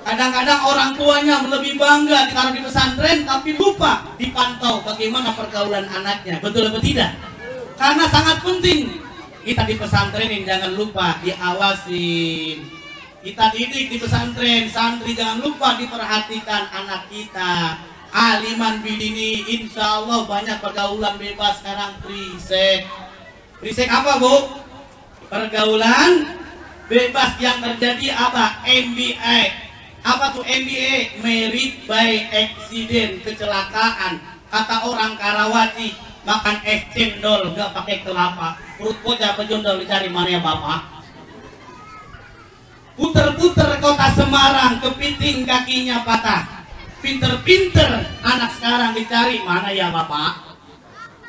Kadang-kadang orang tuanya lebih bangga ditaruh di pesantren tapi lupa dipantau bagaimana pergaulan anaknya. Betul atau tidak? Karena sangat penting kita di pesantrenin, jangan lupa diawasin. Kita didik di pesantren, santri jangan lupa diperhatikan anak kita. Aliman bidini, insya Allah banyak pergaulan bebas sekarang. Prisek apa bu? Pergaulan bebas yang terjadi apa? MBA. Apa tuh MBA? Merit by accident, kecelakaan. Kata orang Karawaci, makan es cendol gak pakai kelapa, perut bocah pejondol dicari mana ya bapak. Puter-puter kota Semarang, kepiting kakinya patah. Pinter-pinter anak sekarang dicari mana ya bapak.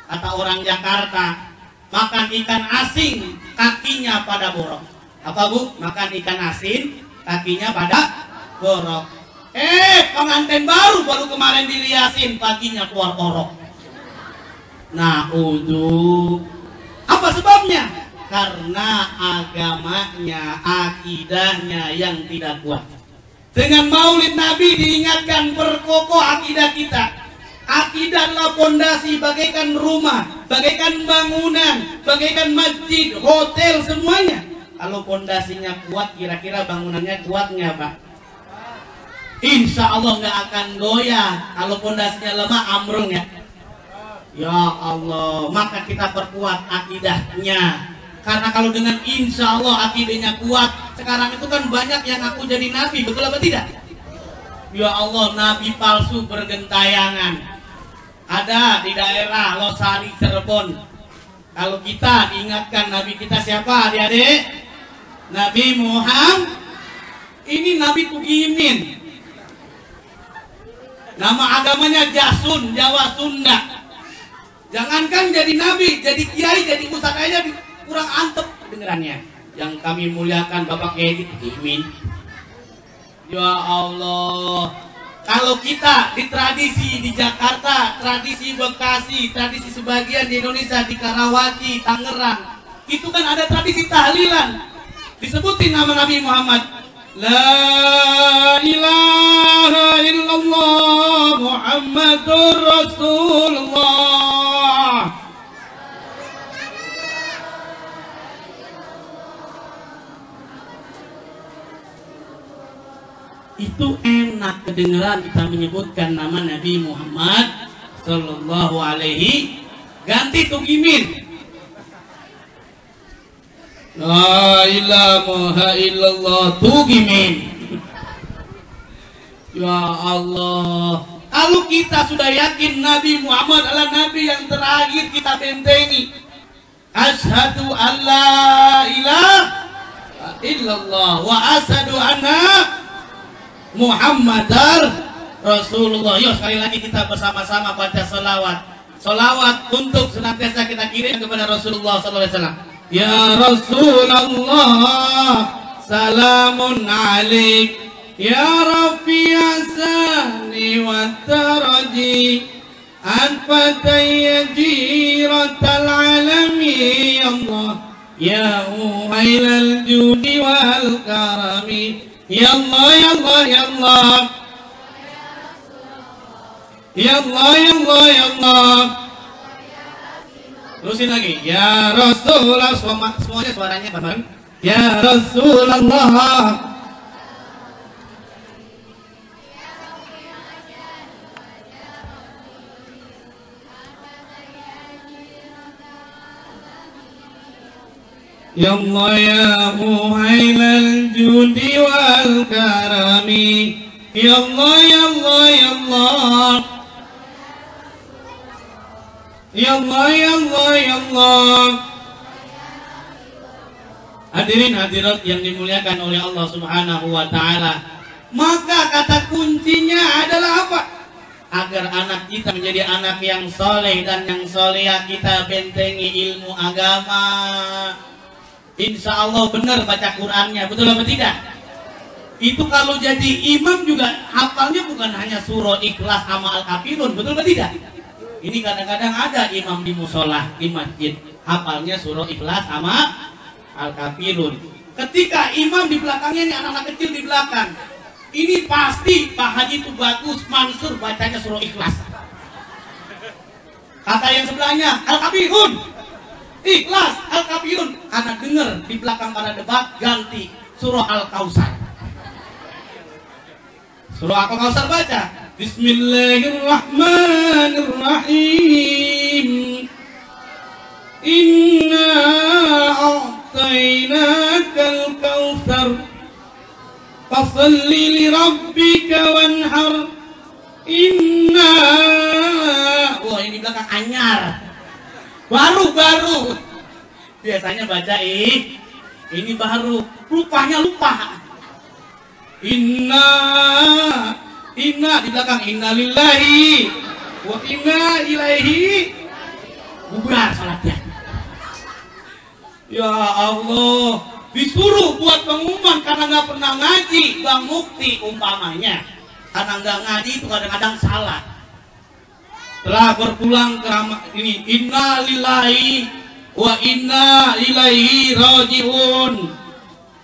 Kata orang Jakarta, makan ikan asin kakinya pada borok. Apa bu? Makan ikan asin kakinya pada borok. Pengantin baru kemarin diriasin, paginya keluar orok. Nah apa sebabnya? Karena agamanya, akidahnya yang tidak kuat. Dengan maulid Nabi diingatkan perkokoh akidah kita. Akidah adalah pondasi, bagaikan rumah, bagaikan bangunan, bagaikan masjid, hotel, semuanya. Kalau pondasinya kuat, kira-kira bangunannya kuat nggak Pak? Insya Allah nggak akan goyah. Kalau pondasinya lemah, ambrol ya. Ya Allah, maka kita perkuat akidahnya. Karena kalau dengan insya Allah akidahnya kuat, sekarang itu kan banyak yang aku jadi nabi, betul apa tidak? Ya Allah, nabi palsu bergentayangan. Ada di daerah Losari, Cirebon. Kalau kita diingatkan nabi kita siapa adik-adik? Nabi Muhammad. Ini Nabi Tugimin. Nama agamanya Jasun, Jawa Sunda. Jangankan jadi nabi, jadi kiai, jadi ustadz aja kurang antep dengerannya. Yang kami muliakan Bapak Kiai Imin. Ya Allah, kalau kita di tradisi di Jakarta, tradisi Bekasi, tradisi sebagian di Indonesia, di Karawaci, Tangerang, itu kan ada tradisi tahlilan. Disebutin nama Nabi Muhammad. La ilaha illallah Muhammadur Rasulullah. Itu enak kedengeran kita menyebutkan nama Nabi Muhammad Sallallahu Alaihi. Ganti tugimin. La ilaha illallah tugimin. Ya Allah, kalau kita sudah yakin Nabi Muhammad adalah Nabi yang terakhir kita bentengi. Asyhadu an la ilaha illallah wa asyhadu anna Muhammadar Rasulullah. Yuk sekali lagi kita bersama-sama baca salawat. Salawat untuk senantiasa kita kirim kepada Rasulullah SAW. Ya Rasulullah, salamun alaik. Ya Rabbi asani wa taraji. Anfataya jiratal alami. Allah ya muhailal judi wal karami. Ya Allah, ya Allah, ya Allah. Ya Allah, ya Allah, ya Allah. Terusin lagi. Ya Rasulullah, semuanya suaranya bareng. Ya Rasulullah. Ya Allah ya muhailal judi wal karami. Ya Allah ya Allah ya Allah. Ya Allah ya Allah ya Allah. Hadirin hadirat yang dimuliakan oleh Allah Subhanahu wa taala. Maka kata kuncinya adalah apa? Agar anak kita menjadi anak yang soleh dan yang solehah, kita bentengi ilmu agama. Insya Allah benar baca Qurannya, betul apa tidak? Itu kalau jadi imam juga hafalnya bukan hanya surah Ikhlas sama Al-Kafirun, betul apa tidak? Ini kadang-kadang ada imam di musola, di masjid, hafalnya surah Ikhlas sama Al-Kafirun. Ketika imam di belakangnya ini anak-anak kecil di belakang, ini pasti Pak Haji itu bagus, Mansur bacanya surah Ikhlas. Kata yang sebelahnya Al-Kafirun, Ikhlas, Al-Kafirun. Anak dengar di belakang pada debat, ganti surah Al-Kausar. Surah Al-Kausar baca. Bismillahirrahmanirrahim. Inna a'tainakal kautsar. Fasalli li rabbika wanhar. Inna. Wah, ini belakang anyar. Baru biasanya baca ini baru, lupanya lupa. Inna di belakang inna lillahi wa inna ilaihi. Bubar salatnya. Ya Allah, disuruh buat pengumuman karena nggak pernah ngaji, Bang Mukti umpamanya, karena nggak ngaji itu kadang-kadang salah. Telah berpulang ke ini, inna lillahi wa inna ilaihi rajiun.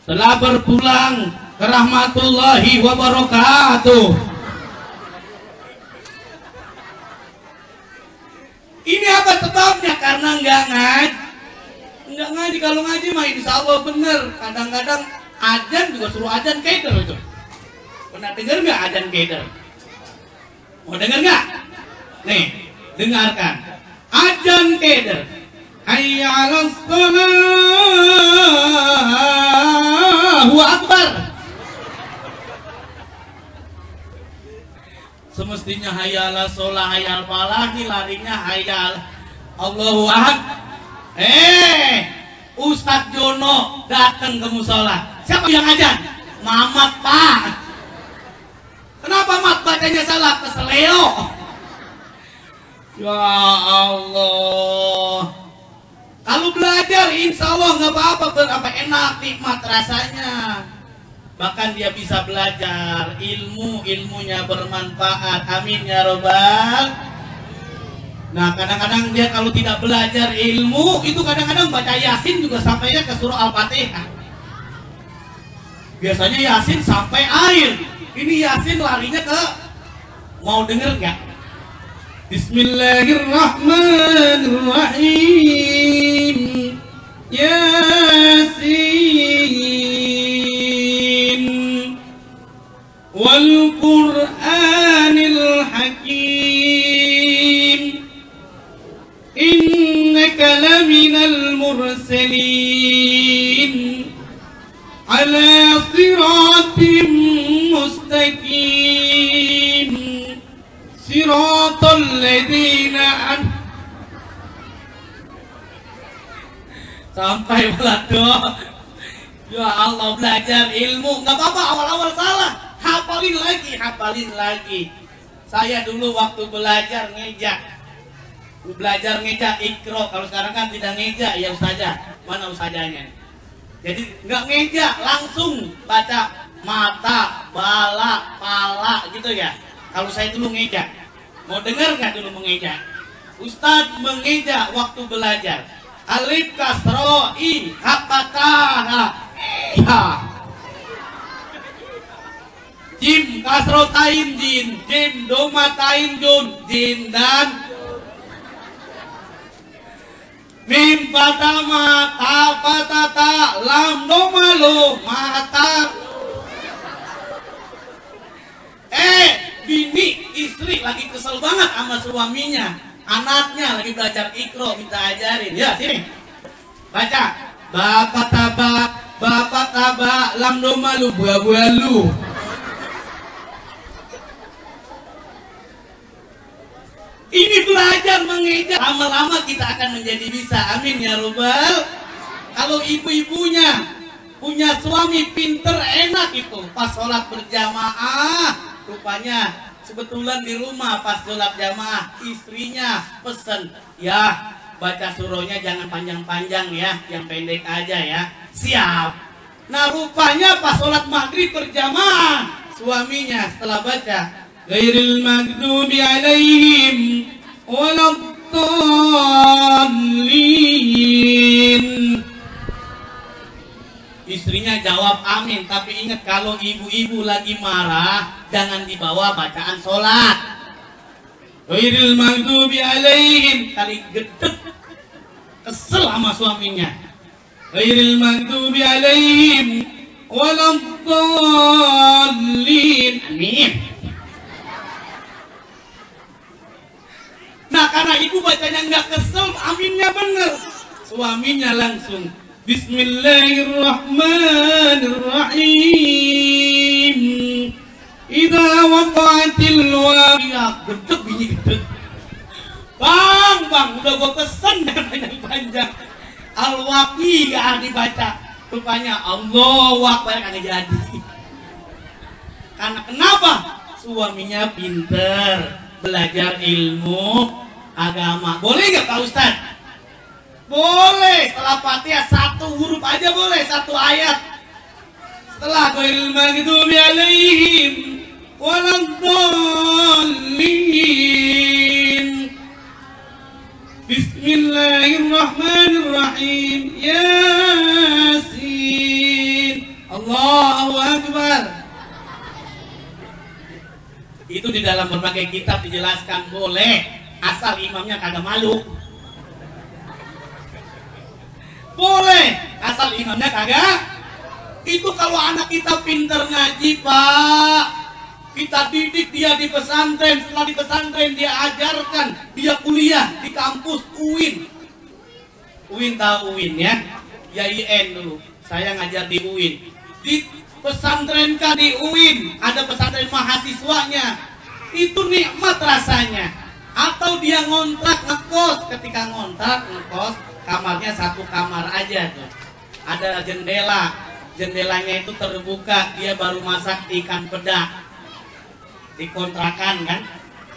Telah berpulang ke rahmatullahi wa barakatuh. Ini apa sebabnya? Karena nggak ngaji. Kalau ngaji mah insya Allah bener. Kadang-kadang ajan juga suruh ajan keder itu. Pernah dengar nggak ajan keder? Mau dengar nggak? Nih, dengarkan. Ajan keder. Hayya 'alas shalah. Allahu akbar. Semestinya hayya 'alas shalah, hayya 'al falah, larinya hayya Allahu akbar. Ustadz Jono datang ke musola. Siapa yang ajan? Mamat Pak. Kenapa mat bacanya salah? Keseleo. Ya Allah. Kalau belajar insya Allah nggak apa-apa, berapa enak, nikmat rasanya. Bahkan dia bisa belajar ilmunya bermanfaat. Amin ya robbal. Nah kadang-kadang dia kalau tidak belajar ilmu itu kadang-kadang baca Yasin juga sampainya ke surah Al-Fatihah. Biasanya Yasin sampai air. Ini Yasin larinya ke mau denger nggak? Bismillahirrahmanirrahim. Yasin wal Qur'anil Hakim. Innaka laminal mursalin ala siratim mustaqim. Siratal ladzina sampai belado. Ya Allah, belajar ilmu nggak apa-apa, awal-awal salah, hafalin lagi. Saya dulu waktu belajar ngejak ikro, kalau sekarang kan tidak ngejak ya ustazah. Mana ustazahnya? Jadi nggak ngejak, langsung baca mata, bala, pala gitu ya. Kalau saya dulu ngejak, mau dengar nggak dulu mengejak? Ustadz mengejak waktu belajar. Alif kasro i hakakah ha. Jim kasro tain jin, jim doma tain jun, jin dan mim patama ta patata lam doma lo mata. Bini istri lagi kesel banget sama suaminya, anaknya lagi belajar ikro minta ajarin. Ya sini baca bapak taba lam doma lu buah lu. Ini belajar mengejak, lama-lama kita akan menjadi bisa. Amin ya robbal. Kalau ibu-ibunya punya suami pinter, enak itu pas sholat berjamaah. Rupanya sebetulan di rumah pas sholat jamaah istrinya pesen, ya baca surahnya jangan panjang-panjang ya, yang pendek aja ya. Siap. Nah rupanya pas sholat maghrib berjamaah, suaminya setelah baca ghairil maghdubi alaihim waladdallin, istrinya jawab amin. Tapi ingat kalau ibu-ibu lagi marah jangan dibawa bacaan sholat. Ghairil maghdubi alaihim, kali gedek kesel sama suaminya. Ghairil maghdubi alaihim waladdallin. Amin. Nah karena ibu bacanya nggak kesel, aminnya bener. Suaminya langsung Bismillahirrahmanirrahim. Idza waqa'atil waqi'ah. Gedeg bunyi gedeg. Bang, udah gua pesen panjang-panjang. Al-Waqi'ah dibaca. Rupanya Allahu Akbar kagak jadi. Karena kenapa? Suaminya pinter, belajar ilmu agama. Boleh nggak Pak Ustadz? Boleh, setelah Fatihah satu huruf aja boleh, satu ayat. Setelah ghairil maghdubi alaihim waladdallin. Bismillahirrahmanirrahim. Yasin. Allahu Akbar. Itu di dalam berbagai kitab dijelaskan boleh, asal imamnya kagak malu. Boleh, asal imamnya kagak. Itu kalau anak kita pinter ngaji Pak, kita didik dia di pesantren, setelah di pesantren dia ajarkan, dia kuliah di kampus UIN. UIN tahu UIN ya? YIN dulu, saya ngajar di UIN. Di pesantren kan di UIN, ada pesantren mahasiswanya. Itu nikmat rasanya. Atau dia ngontrak ngekos, ketika ngontrak ngekos, kamarnya satu kamar aja tuh. Ada jendela, jendelanya itu terbuka, dia baru masak ikan peda. dikontrakan kan.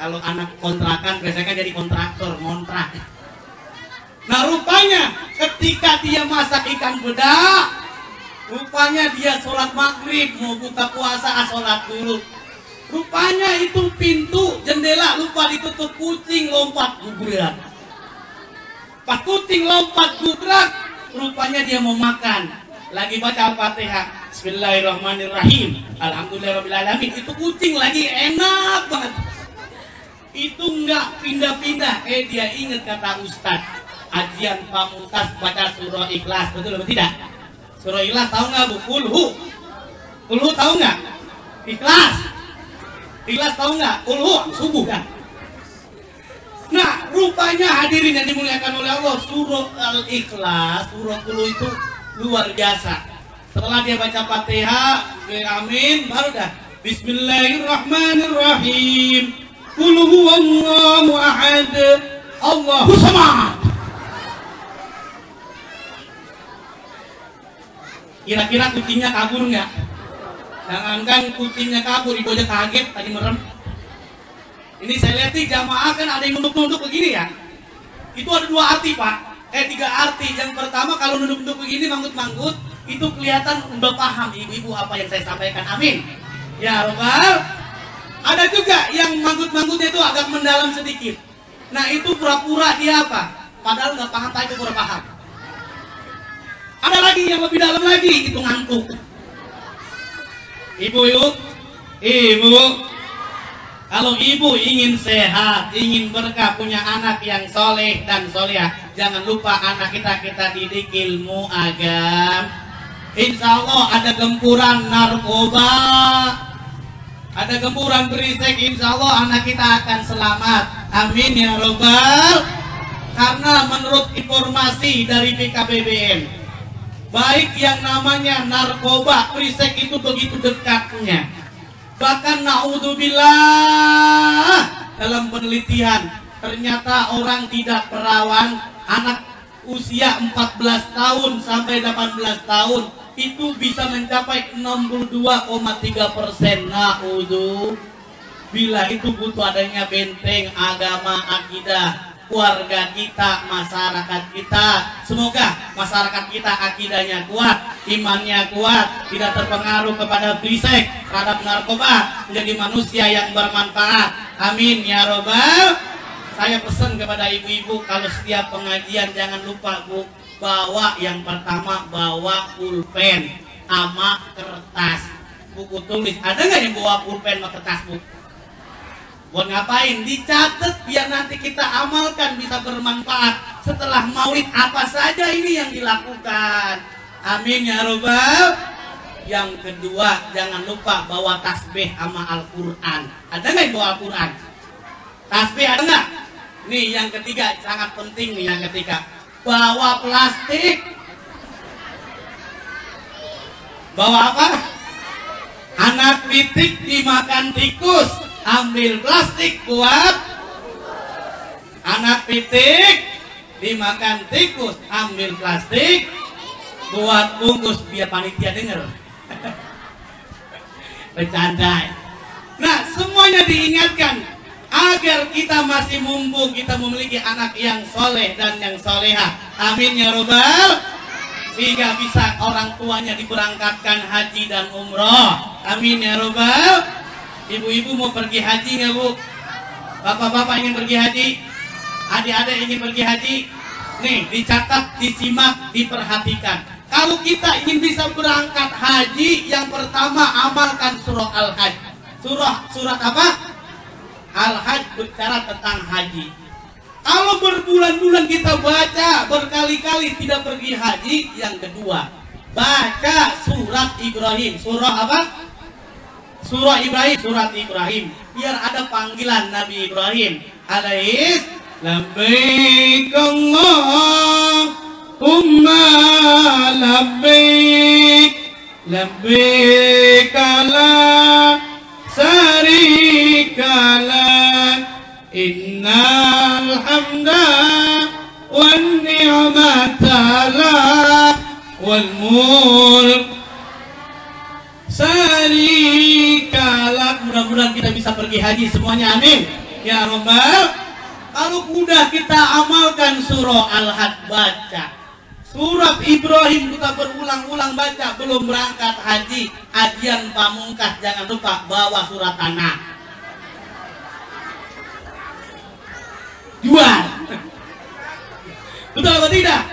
Kalau anak kontrakan biasanya jadi kontraktor, ngontrak. Nah rupanya ketika dia masak ikan bedak, rupanya dia sholat maghrib, mau buka puasa, sholat dulu. Rupanya itu pintu jendela lupa ditutup, kucing lompat gubrak. Pas kucing lompat gubrak, rupanya dia mau makan. Lagi baca Al-Fatihah, Bismillahirrahmanirrahim, Alhamdulillahirrahmanirrahim. Itu kucing lagi enak banget. Itu enggak pindah-pindah. Dia ingat kata Ustadz, ajian pamungkas baca surah Ikhlas, betul atau tidak? Surah Ikhlas tahu nggak bu? Kulhu tahu nggak? Ikhlas tahu nggak? Kulhu subuh kan? Nah rupanya hadirin yang dimuliakan oleh Allah, surah Al-Ikhlas, surah Kulhu itu luar biasa. Setelah dia baca Fatihah, amin, baru dah Bismillahirrahmanirrahim. Qul huwallahu ahad, Allahu samad. Kira-kira kucingnya kabur nggak? Jangankan kucingnya kabur, ibu aja kaget tadi merem. Ini saya lihat nih jamaah kan ada yang nunduk-nunduk begini ya. Itu ada dua arti pak, tiga arti. Yang pertama kalau nunduk-nunduk begini manggut-manggut, itu kelihatan udah paham ibu-ibu apa yang saya sampaikan. Amin. Ya Rabbal. Ada juga yang manggut-manggutnya itu agak mendalam sedikit. Nah itu pura-pura dia apa? Padahal nggak paham, tapi pura paham. Ada lagi yang lebih dalam lagi, itu ngantuk. Ibu, kalau ibu ingin sehat, ingin berkah, punya anak yang soleh dan solehah, jangan lupa anak kita didik ilmu agama. Insya Allah ada gempuran narkoba, ada gempuran berisik, insya Allah anak kita akan selamat. Amin ya Rabbal. Karena menurut informasi dari BKBBM, baik yang namanya narkoba, berisik itu begitu dekatnya. Bahkan naudzubillah, dalam penelitian ternyata orang tidak perawan, anak usia 14 tahun sampai 18 tahun itu bisa mencapai 62,3%. Naudzubillah, itu butuh adanya benteng agama, akidah, keluarga kita, masyarakat kita. Semoga masyarakat kita akidahnya kuat, imannya kuat, tidak terpengaruh kepada berisik, terhadap narkoba, menjadi manusia yang bermanfaat. Amin ya Rabbal. Saya pesan kepada ibu-ibu, kalau setiap pengajian jangan lupa bu, bawa yang pertama, bawa pulpen sama kertas, buku tulis. Ada nggak yang bawa pulpen sama kertas bu? Buat ngapain? Dicatat biar nanti kita amalkan, bisa bermanfaat. Setelah maulid apa saja ini yang dilakukan. Amin ya Rabbal. Yang kedua, jangan lupa bawa tasbih sama Al-Quran. Ada nggak yang bawa Al-Quran? Tasbih ada nggak? Nih yang ketiga, sangat penting nih yang ketiga. Bawa plastik. Bawa apa? Anak pitik dimakan tikus, ambil plastik buat. Anak pitik dimakan tikus, ambil plastik buat bungkus, biar panitia denger. Bercanda. Nah semuanya diingatkan agar kita masih mumpung kita memiliki anak yang soleh dan yang soleha. Amin ya Rabbal. Sehingga bisa orang tuanya diberangkatkan haji dan umroh. Amin ya Rabbal. Ibu-ibu mau pergi haji nggak bu? Bapak-bapak ingin pergi haji? Adik-adik ingin pergi haji? Nih dicatat, disimak, diperhatikan. Kalau kita ingin bisa berangkat haji, yang pertama amalkan surah Al-Hajj. Surat apa? Al-Hajj bicara tentang haji. Kalau berbulan-bulan kita baca, berkali-kali tidak pergi haji, yang kedua baca surat Ibrahim. Surah apa? Surah Ibrahim, surat Ibrahim. Biar ada panggilan Nabi Ibrahim alaihis. Labbaik Allahumma labbaik, labbaik la syarika lak, innal hamda wan ni'mata lak wal mulk syarika lak. Mudah-mudahan kita bisa pergi haji semuanya, amin ya Rabbal. Kalau udah kita amalkan surah Al-Had baca, surat Ibrahim kita berulang-ulang baca, belum berangkat haji, ajian pamungkas jangan lupa bawa surat tanah. Jual. Betul atau tidak?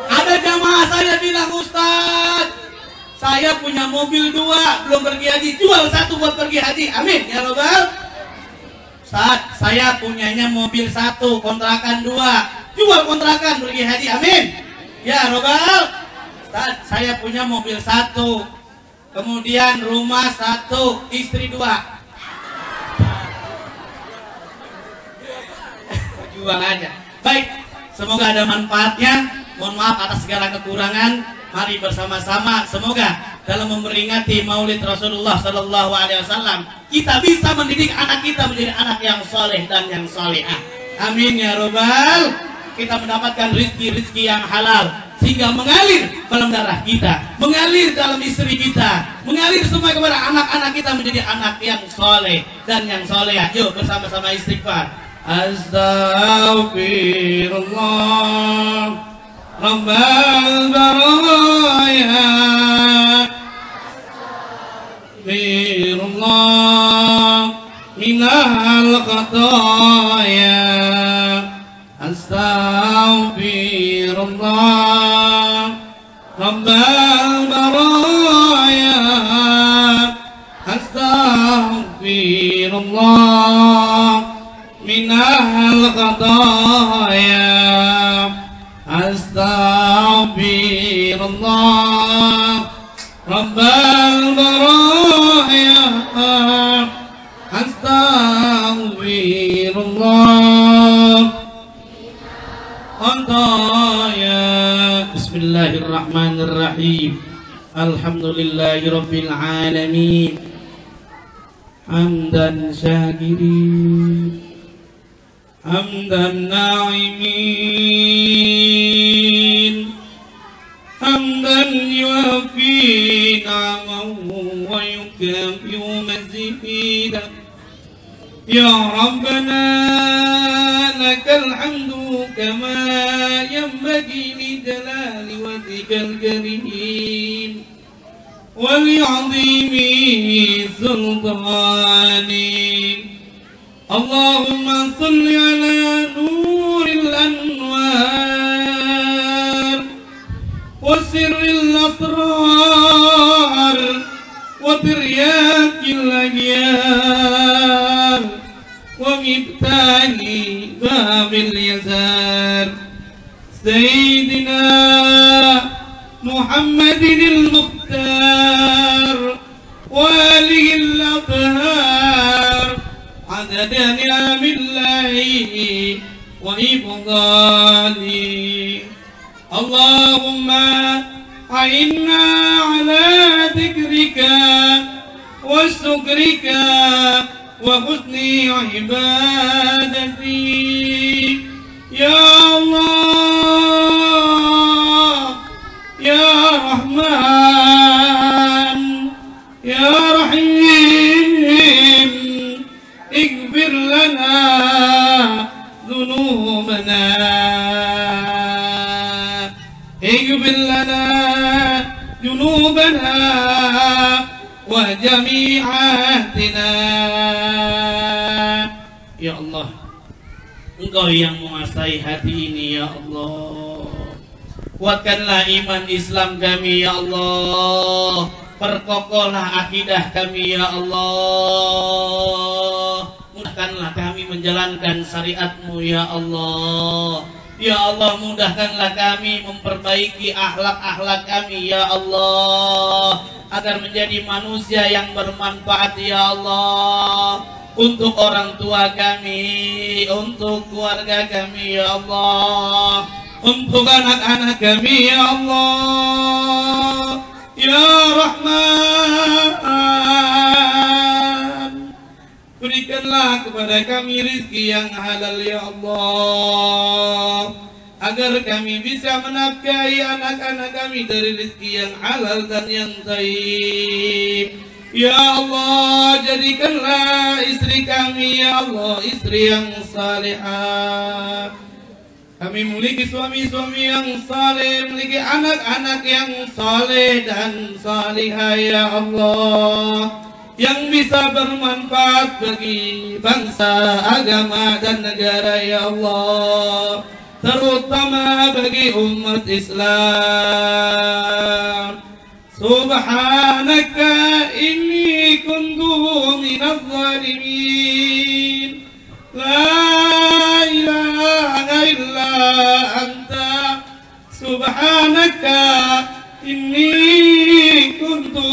Ada jamaah saya bilang, Ustaz, saya punya mobil 2 belum pergi haji, jual 1 buat pergi haji, amin ya Rabbal. Saat saya punyanya mobil 1, kontrakan 2, jual kontrakan pergi haji, amin ya Rabbal. Saat saya punya mobil 1, kemudian rumah 1, istri 2, jual aja. Baik, semoga ada manfaatnya. Mohon maaf atas segala kekurangan. Mari bersama-sama semoga dalam memperingati Maulid Rasulullah Sallallahu Alaihi Wasallam kita bisa mendidik anak kita menjadi anak yang soleh dan yang solehah. Amin ya Rabbal. Kita mendapatkan rizki-rizki yang halal sehingga mengalir dalam darah kita, mengalir dalam istri kita, mengalir semua kepada anak-anak kita menjadi anak yang soleh dan yang solehah. Yuk bersama-sama istighfar. Astaghfirullah Rabbal baraya, Astaghfirullah minal khataya, Astaghfirullah Rabbal baraya, Astaghfirullah minal khataya, Astaghfirullah Rabbal baraya, Astaghfirullah khataya. Bismillahirrahmanirrahim. Alhamdulillahirabbil alamin. Hamdan syakirin, hamdan na'imin, hamdan yuafi na'amahu wa yukafi'u mazidah. Ya Rabbana lakal hamdu kama yanbaghi li jalali wajhikal karim wa li'azimi sultanik. Allahumma salli ala nuril anwar wa sirril asrar wa tiryakil aghyar wa miftahi babil yasar Sayyidina Muhammadin al-Mukhtar wa alihi al-athhar عدد نعم الله وإفضاله. اللهم أعنا على ذكرك وشكرك وحسن عبادتك يا الله يا رحمن يا رحيم اغفر لنا ذنوبنا اغفر لنا ذنوبنا وجميعاتنا. Ya Allah, Engkau yang menguasai hati ini ya Allah. Kuatkanlah iman Islam kami ya Allah. Perkokohlah akidah kami ya Allah. Mudahkanlah kami menjalankan syariat-Mu ya Allah. Ya Allah, mudahkanlah kami memperbaiki akhlak-akhlak kami ya Allah, agar menjadi manusia yang bermanfaat ya Allah, untuk orang tua kami, untuk keluarga kami ya Allah, untuk anak-anak kami ya Allah. Ya Rahman, berikanlah kepada kami rezeki yang halal ya Allah, agar kami bisa menafkahi anak-anak kami dari rezeki yang halal dan yang thayyib. Ya Allah, jadikanlah istri kami ya Allah istri yang salihah. Kami memiliki suami-suami yang saleh, memiliki anak-anak yang saleh dan salihah ya Allah, yang bisa bermanfaat bagi bangsa, agama dan negara ya Allah, terutama bagi umat Islam. Subhanaka inni kuntu minadh zalimin. La ilaha illa anta subhanaka inni kuntu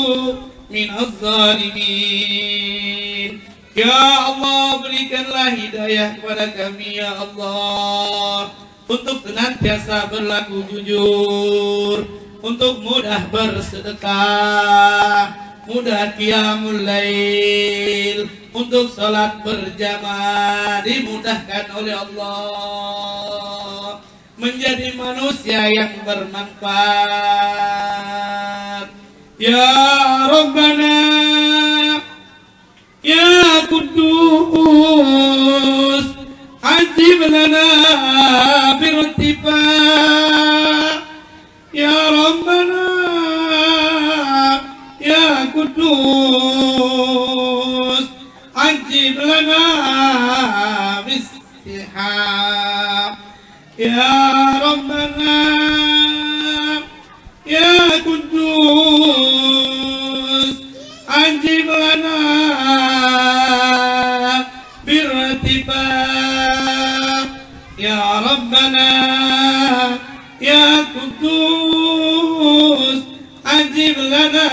minadh zalimin. Ya Allah, berikanlah hidayah kepada kami ya Allah, untuk senantiasa berlaku jujur, untuk mudah bersedekah, mudah qiyamul lail, untuk salat berjamaah dimudahkan oleh Allah, menjadi manusia yang bermanfaat. Ya Rabbana Ya Quddus ajib lana birtifa. Ya Rabbana Ya Quddus ajib lana bistihab. Ya Rabbana Ya Quddus ajib lana birtifaq. Ya Rabbana Ya Quddus ajib lana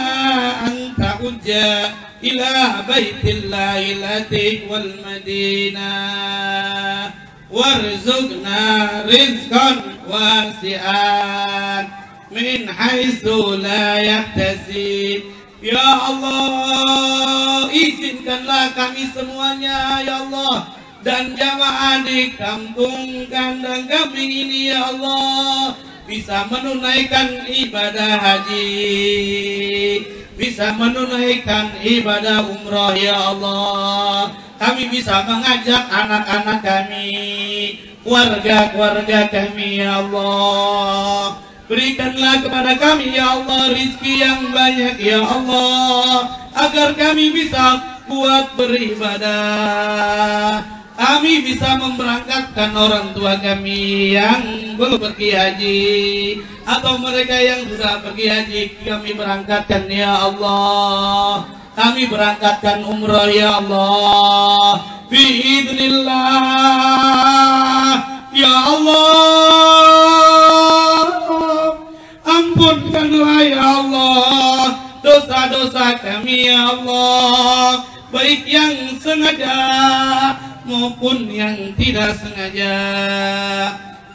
anta ujja ila baitillahil atiq wal madinah warzuqna rizqan wasi'an min haitsu la yahtasib. Ya Allah, izinkanlah kami semuanya ya Allah, dan jamaah di kampung kandang kambing ini ya Allah, bisa menunaikan ibadah haji, bisa menunaikan ibadah umrah ya Allah. Kami bisa mengajak anak-anak kami, keluarga-keluarga kami ya Allah. Berikanlah kepada kami ya Allah rizki yang banyak ya Allah, agar kami bisa kuat beribadah. Kami bisa memberangkatkan orang tua kami yang belum pergi haji, atau mereka yang sudah pergi haji, kami berangkatkan ya Allah. Kami berangkatkan umrah ya Allah, biidznillah ya Allah. Ampunkanlah ya Allah dosa-dosa kami ya Allah, baik yang sengaja maupun yang tidak sengaja.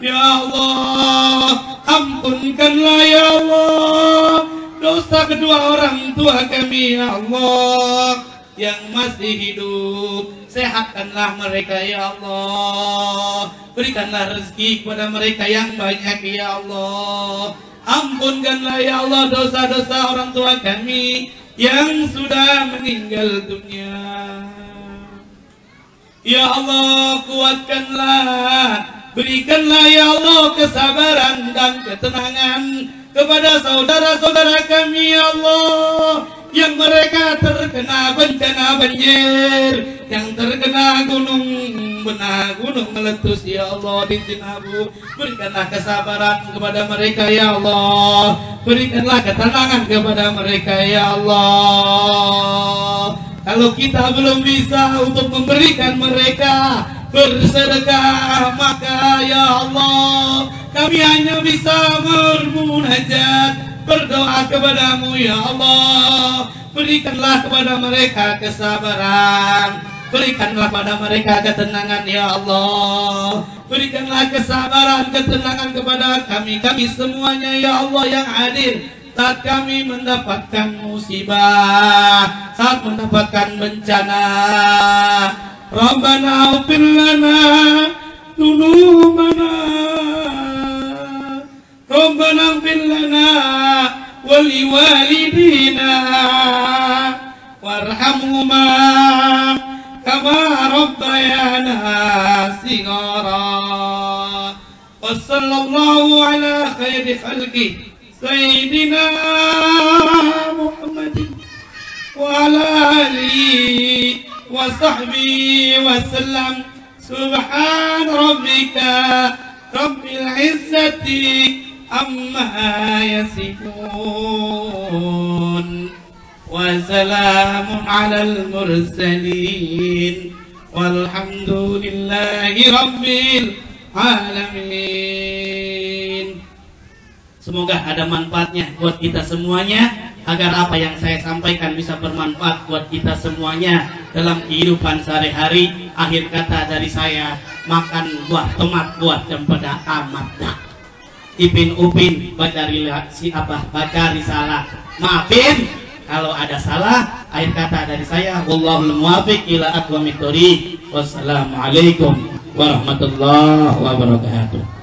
Ya Allah, ampunkanlah ya Allah dosa kedua orang tua kami ya Allah, yang masih hidup. Sehatkanlah mereka ya Allah, berikanlah rezeki kepada mereka yang banyak ya Allah. Ampunkanlah ya Allah dosa-dosa orang tua kami yang sudah meninggal dunia. Ya Allah, kuatkanlah, berikanlah ya Allah kesabaran dan ketenangan kepada saudara-saudara kami ya Allah, yang mereka terkena bencana banjir, yang terkena gunung meletus ya Allah di Sinabu. Berikanlah kesabaran kepada mereka ya Allah, berikanlah ketenangan kepada mereka ya Allah. Kalau kita belum bisa untuk memberikan mereka bersedekah, maka ya Allah kami hanya bisa bermunajat, berdoa kepadamu ya Allah. Berikanlah kepada mereka kesabaran, berikanlah kepada mereka ketenangan ya Allah. Berikanlah kesabaran, ketenangan kepada kami semuanya ya Allah yang hadir saat kami mendapatkan musibah, saat mendapatkan bencana. Rabbana ighfir lana dzunubana, Rabbana ighfir lana wa liwalidina warhamhuma kama rabbayana shighara. Wa sallallahu ala khairi khalqi sayyidina Muhammadin wa ala alihi wa sahbihi wa sallam. Subhan rabbika rabbil izzati amma yasifun wa salamun alal mursalin walhamdulillahi rabbil alamin. Semoga ada manfaatnya buat kita semuanya, agar apa yang saya sampaikan bisa bermanfaat buat kita semuanya dalam kehidupan sehari-hari. Akhir kata dari saya, makan buah tomat buat cempeda amat dah. Ipin Upin Badari si Abah baca risalah. Maafin kalau ada salah. Akhir kata dari saya, wallahul muwaffiq ila aqwamit thoriq. Wassalamualaikum warahmatullahi wabarakatuh.